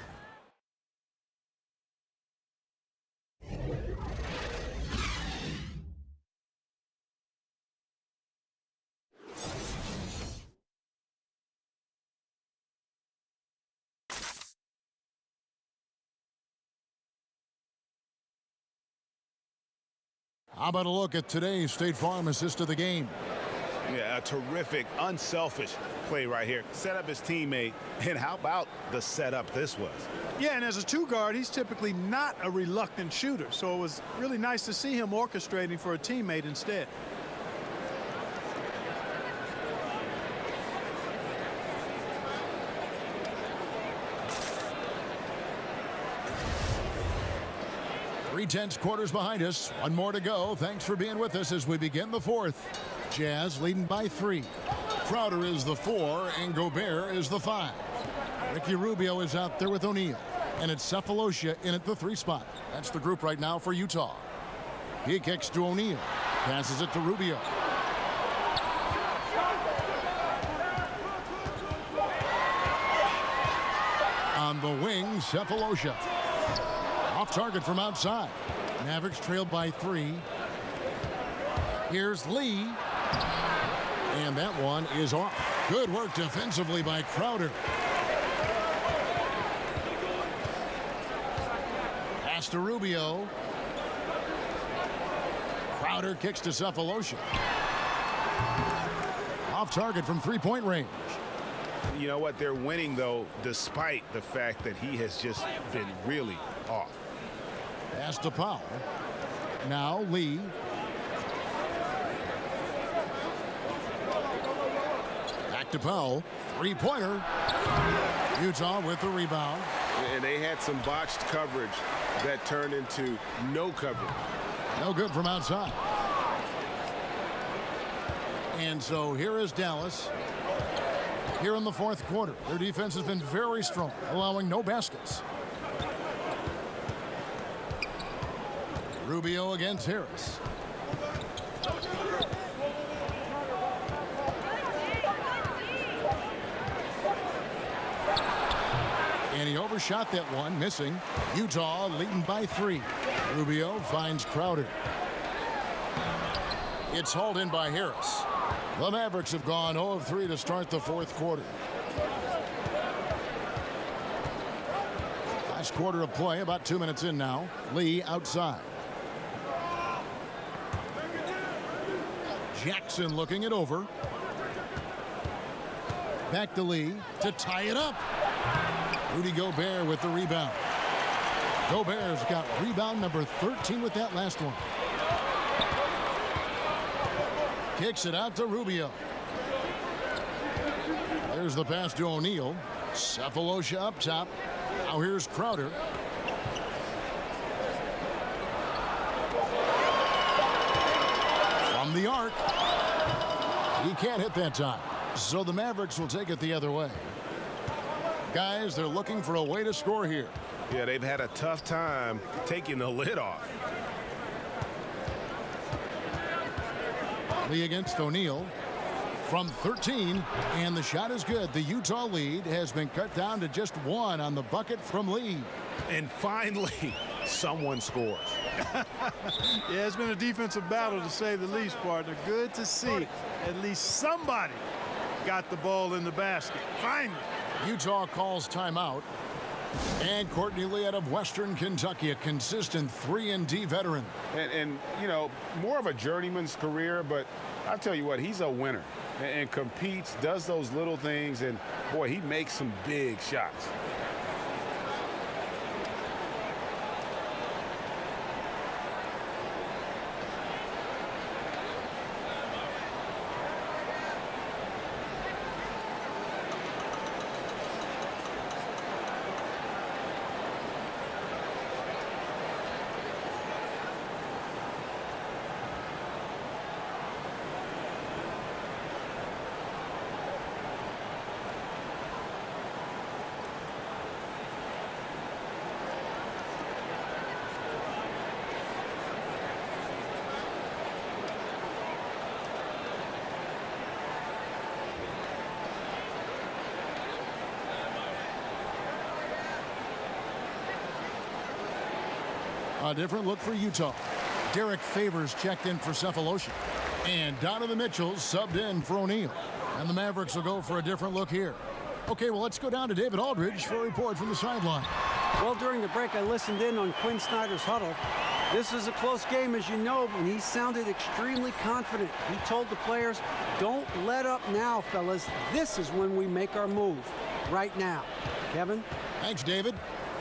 How about a look at today's State Farm assist of the game? Yeah, a terrific, unselfish play right here. Set up his teammate, and how about the setup this was? Yeah, and as a 2-guard, he's typically not a reluctant shooter, so it was really nice to see him orchestrating for a teammate instead. Three-tenths quarters behind us. One more to go. Thanks for being with us as we begin the 4th. Jazz leading by 3. Crowder is the 4 and Gobert is the 5. Ricky Rubio is out there with O'Neal. And it's Cephalosha in at the 3 spot. That's the group right now for Utah. He kicks to O'Neal. Passes it to Rubio. On the wing, Cephalosha. Off target from outside. Mavericks trailed by 3. Here's Lee. And that one is off. Good work defensively by Crowder. Pass to Rubio. Crowder kicks to Cephalosha. Off target from 3-point range. You know what? They're winning, though, despite the fact that he has just been really off. Pass to Powell. Now Lee. Back to Powell. 3-pointer. Utah with the rebound. And they had some botched coverage that turned into no coverage. No good from outside. And so here is Dallas. Here in the 4th quarter. Their defense has been very strong, allowing no baskets. Rubio against Harris. And he overshot that one, missing. Utah leading by 3. Rubio finds Crowder. It's hauled in by Harris. The Mavericks have gone 0 of 3 to start the 4th quarter. Last quarter of play, about 2 minutes in now. Lee outside. Jackson looking it over. Back to Lee to tie it up. Rudy Gobert with the rebound. Gobert's got rebound number 13 with that last one. Kicks it out to Rubio. There's the pass to O'Neal. Cephalosha up top. Now here's Crowder. From the arc. He can't hit that time. So the Mavericks will take it the other way. Guys, they're looking for a way to score here. Yeah, they've had a tough time taking the lid off. Lee against O'Neal. from 13, and the shot is good. The Utah lead has been cut down to just 1 on the bucket from Lee. And finally, someone scores. Yeah, it's been a defensive battle to say the least, partner. Good to see at least somebody got the ball in the basket. Finally. Utah calls timeout. And Courtney Lee out of Western Kentucky, a consistent 3-and-D veteran. And, you know, more of a journeyman's career, but I'll tell you what, he's a winner and competes, does those little things, and, boy, he makes some big shots. A different look for Utah. Derek Favors checked in for Cephalosha. And Donovan Mitchell subbed in for O'Neal. And the Mavericks will go for a different look here. Okay, well, let's go down to David Aldridge for a report from the sideline. Well, during the break, I listened in on Quinn Snyder's huddle. This is a close game, as you know, and he sounded extremely confident. He told the players, don't let up now, fellas. This is when we make our move. Right now. Kevin? Thanks, David.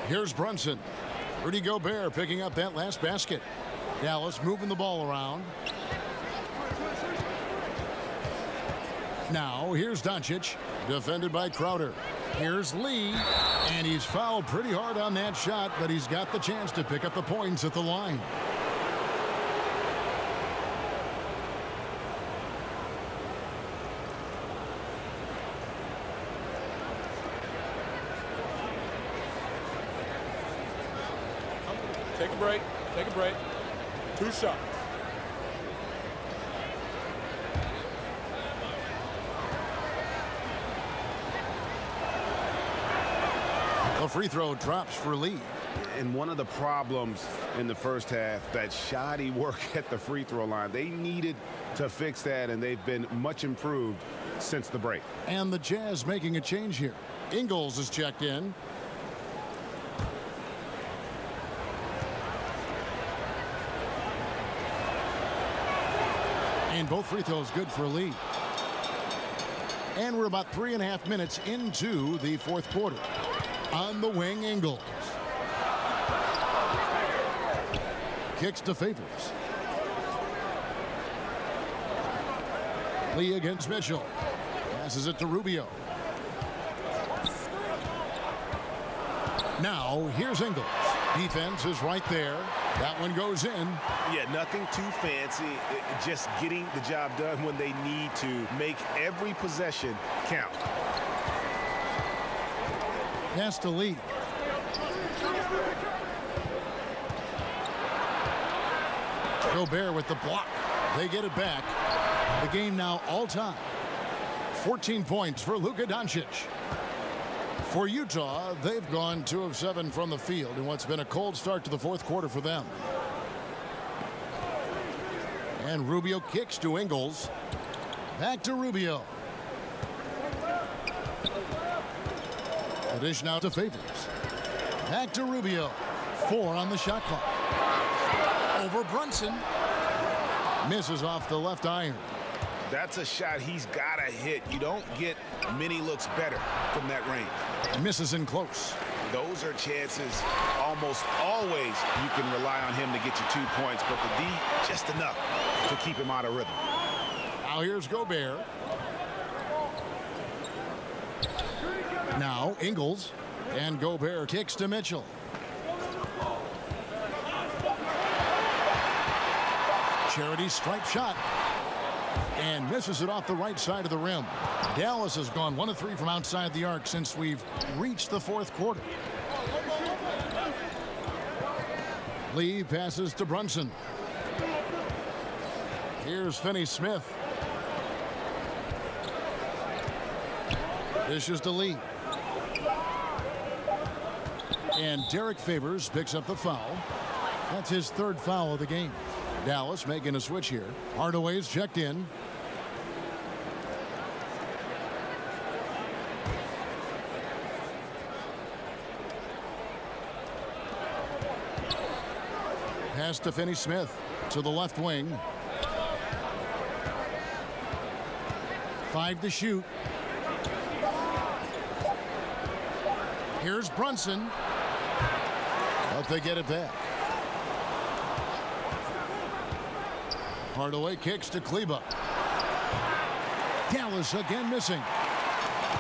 Here's Brunson. Rudy Gobert picking up that last basket. Dallas moving the ball around. Now, here's Doncic, defended by Crowder. Here's Lee, and he's fouled pretty hard on that shot, but he's got the chance to pick up the points at the line. Take a break. Take a break. 2 shots. The free throw drops for Lee. And one of the problems in the first half, that shoddy work at the free throw line. They needed to fix that, and they've been much improved since the break. And the Jazz making a change here. Ingles is checked in. And both free throws good for Lee. And we're about 3.5 minutes into the fourth quarter. On the wing, Ingles. Kicks to Favors. Lee against Mitchell. Passes it to Rubio. Now, here's Ingles. Defense is right there. That one goes in. Yeah, nothing too fancy. Just getting the job done when they need to. Make every possession count. Pass to Lee. Gobert with the block. They get it back. The game now all-time. 14 points for Luka Doncic. For Utah, they've gone 2 of 7 from the field in what's been a cold start to the fourth quarter for them. And Rubio kicks to Ingles. Back to Rubio. The dish now to Favors. Back to Rubio. 4 on the shot clock. Over Brunson. Misses off the left iron. That's a shot he's got to hit. You don't get many looks better from that range. Misses in close. Those are chances almost always you can rely on him to get you 2 points, but the D just enough to keep him out of rhythm. Now here's Gobert. Now Ingles, and Gobert kicks to Mitchell. Charity stripe shot. And misses it off the right side of the rim. Dallas has gone 1 of 3 from outside the arc since we've reached the fourth quarter. Lee passes to Brunson. Here's Finney-Smith. Dishes to Lee. And Derek Favors picks up the foul. That's his third foul of the game. Dallas making a switch here. Hardaway's checked in. Pass to Finney-Smith to the left wing. 5 to shoot. Here's Brunson. But they get it back. Hardaway kicks to Kleba. Dallas again missing.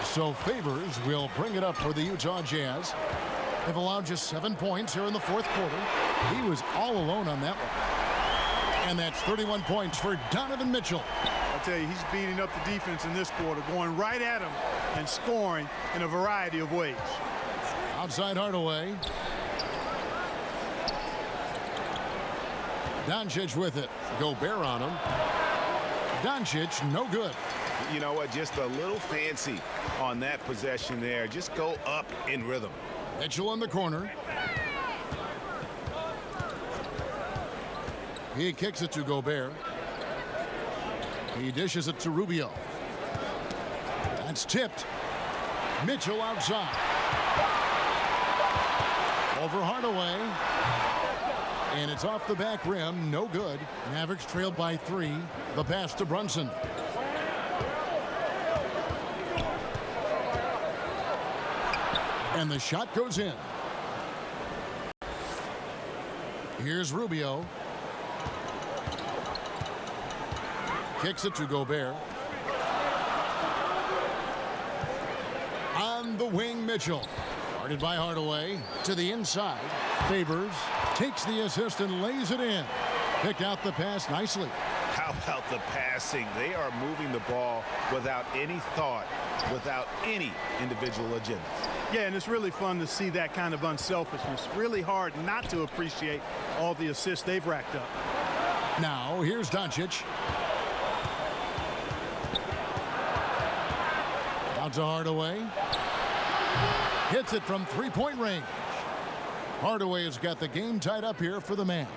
So Favors will bring it up for the Utah Jazz. They've allowed just 7 points here in the fourth quarter. He was all alone on that one. And that's 31 points for Donovan Mitchell. I tell you, he's beating up the defense in this quarter, going right at him and scoring in a variety of ways. Outside Hardaway. Doncic with it. Gobert on him. Doncic, no good. You know what? Just a little fancy on that possession there. Just go up in rhythm. Mitchell in the corner. He kicks it to Gobert. He dishes it to Rubio. That's tipped. Mitchell outside. Over Hardaway. And it's off the back rim. No good. Mavericks trailed by 3. The pass to Brunson. And the shot goes in. Here's Rubio. Kicks it to Gobert. On the wing, Mitchell. Guarded by Hardaway. To the inside. Favors. Takes the assist and lays it in. Picked out the pass nicely. How about the passing? They are moving the ball without any thought, without any individual agenda. Yeah, and it's really fun to see that kind of unselfishness. Really hard not to appreciate all the assists they've racked up. Now, here's Doncic. Out to Hardaway. Hits it from three-point range. Hardaway has got the game tied up here for the Mavs.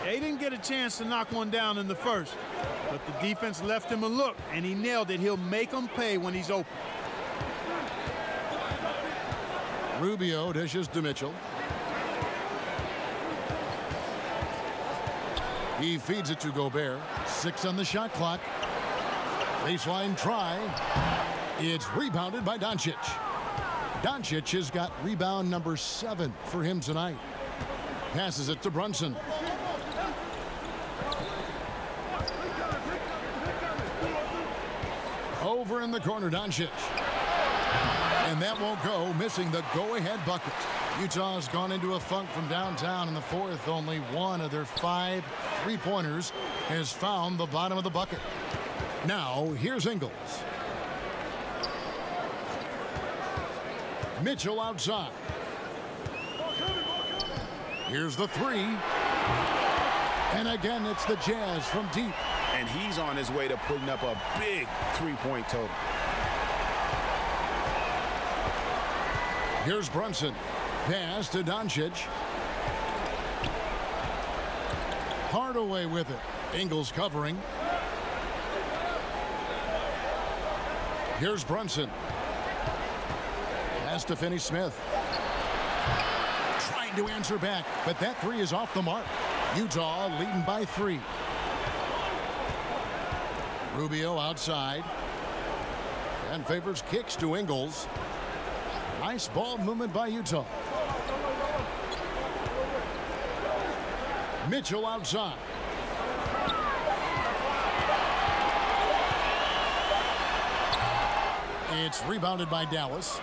They didn't get a chance to knock one down in the first, but the defense left him a look, and he nailed it. He'll make them pay when he's open. Rubio dishes to Mitchell. He feeds it to Gobert. 6 on the shot clock. Baseline try. It's rebounded by Doncic. Doncic has got rebound number 7 for him tonight. Passes it to Brunson. Over in the corner, Doncic. And that won't go, missing the go-ahead bucket. Utah's gone into a funk from downtown in the fourth. Only one of their 5 three-pointers has found the bottom of the bucket. Now, here's Ingles. Mitchell outside. Here's the 3. And again, it's the Jazz from deep. And he's on his way to putting up a big three-point total. Here's Brunson. Pass to Doncic. Hardaway with it. Ingles covering. Here's Brunson. Pass to Finney-Smith. Trying to answer back, but that 3 is off the mark. Utah leading by 3. Rubio outside. And Favors kicks to Ingles. Nice ball movement by Utah. Mitchell outside. It's rebounded by Dallas.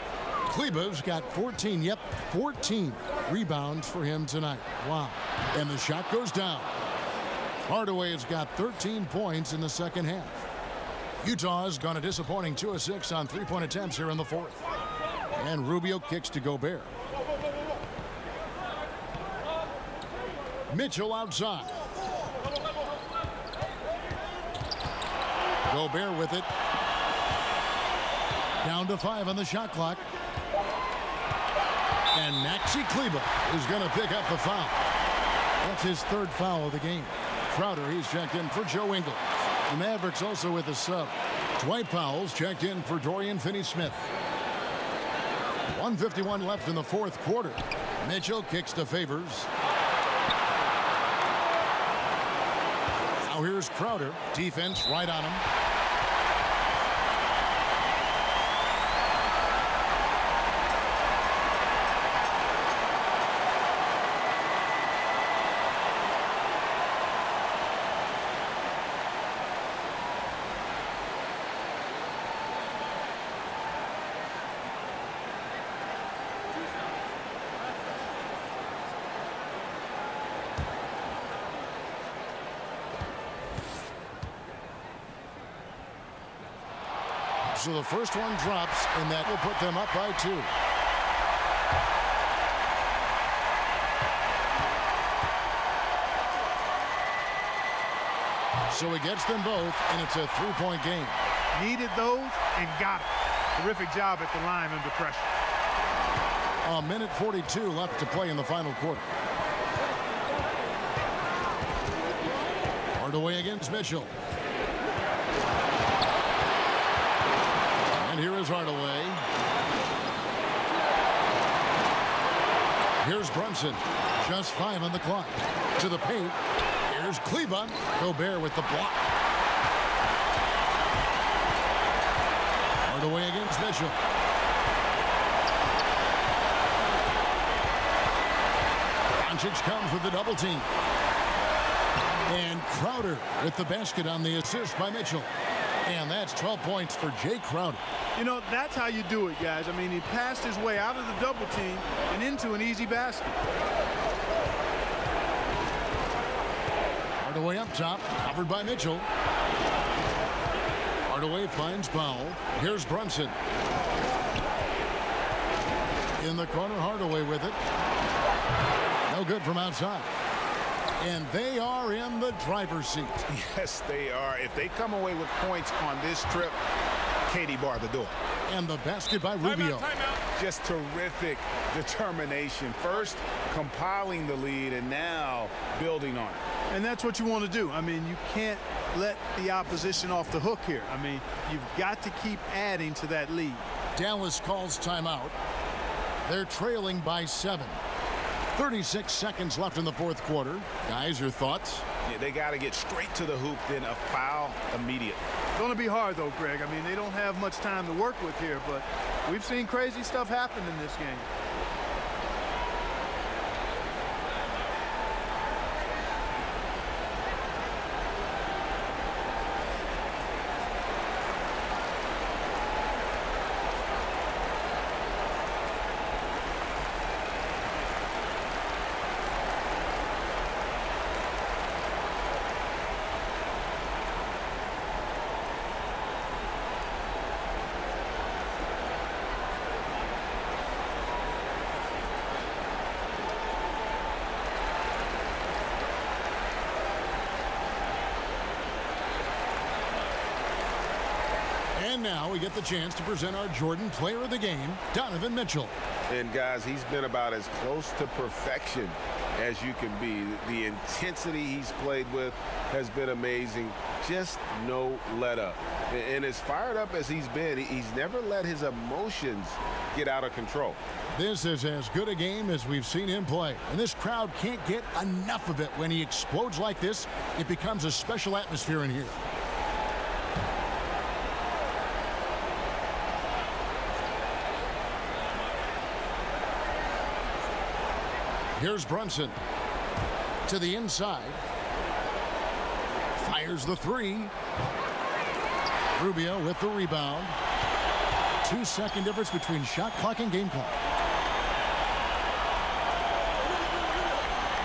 Kleba's got 14. Yep, 14 rebounds for him tonight. Wow. And the shot goes down. Hardaway has got 13 points in the second half. Utah has gone a disappointing 2 of 6 on three-point attempts here in the fourth. And Rubio kicks to Gobert. Mitchell outside. Gobert with it. Down to 5 on the shot clock. And Maxi Kleber is going to pick up the foul. That's his 3rd foul of the game. Crowder, he's checked in for Joe Ingles. The Mavericks also with a sub. Dwight Powell's checked in for Dorian Finney-Smith. 1:51 left in the 4th quarter. Mitchell kicks to Favors. Now here's Crowder. Defense right on him. So the first one drops, and that will put them up by 2. So he gets them both, and it's a 3-point game. Needed those and got it. Terrific job at the line under pressure. A minute 42 left to play in the final quarter. Hardaway against Mitchell. And here is Hardaway. Here's Brunson. Just 5 on the clock. To the paint. Here's Kleber. Gobert with the block. Hardaway against Mitchell. Doncic comes with the double team. And Crowder with the basket on the assist by Mitchell. And that's 12 points for Jay Crowder. You know, that's how you do it, guys. I mean, he passed his way out of the double team and into an easy basket. Hardaway up top, covered by Mitchell. Hardaway finds Powell. Here's Brunson. In the corner, Hardaway with it. No good from outside. And they are in the driver's seat. Yes, they are. If they come away with points on this trip, Katie barred the door. And the basket by Rubio. Timeout. Just terrific determination. First, compiling the lead, and now building on it. And that's what you want to do. I mean, you can't let the opposition off the hook here. I mean, you've got to keep adding to that lead. Dallas calls timeout. They're trailing by 7. 36 seconds left in the 4th quarter. Guys, your thoughts? Yeah, they got to get straight to the hoop, then a foul immediately. It's going to be hard, though, Greg. I mean, they don't have much time to work with here, but we've seen crazy stuff happen in this game. And now we get the chance to present our Jordan Player of the Game, Donovan Mitchell. And guys, he's been about as close to perfection as you can be. The intensity he's played with has been amazing. Just no let up. And as fired up as he's been, he's never let his emotions get out of control. This is as good a game as we've seen him play. And this crowd can't get enough of it. When he explodes like this, it becomes a special atmosphere in here. Here's Brunson to the inside. Fires the 3. Rubio with the rebound. 2-second difference between shot clock and game clock.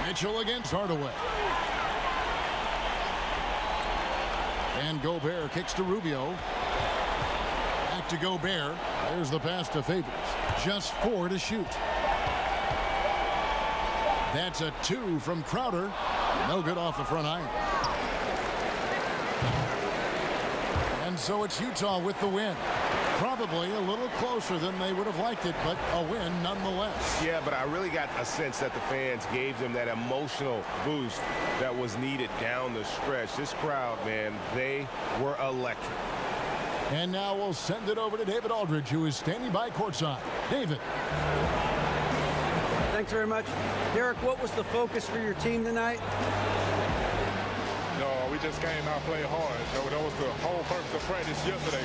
Mitchell against Hardaway. And Gobert kicks to Rubio. Back to Gobert. There's the pass to Favors. Just 4 to shoot. That's a 2 from Crowder. No good off the front iron. And so it's Utah with the win. Probably a little closer than they would have liked it, but a win nonetheless. Yeah, but I really got a sense that the fans gave them that emotional boost that was needed down the stretch. This crowd, man, they were electric. And now we'll send it over to David Aldridge, who is standing by courtside. David. Thanks very much. Derek, what was the focus for your team tonight? No, we just came out playing hard. That was the whole purpose of practice yesterday.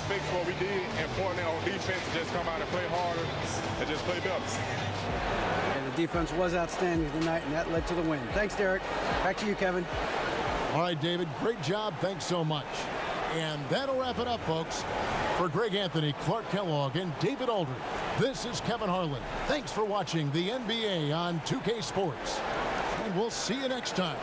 Fix what we did, important on defense, just come out and play harder and just play better. And the defense was outstanding tonight, and that led to the win. Thanks, Derek. Back to you, Kevin. All right, David, great job. Thanks so much. And that'll wrap it up, folks. For Greg Anthony, Clark Kellogg, and David Aldridge, this is Kevin Harlan. Thanks for watching the NBA on 2K Sports. And we'll see you next time.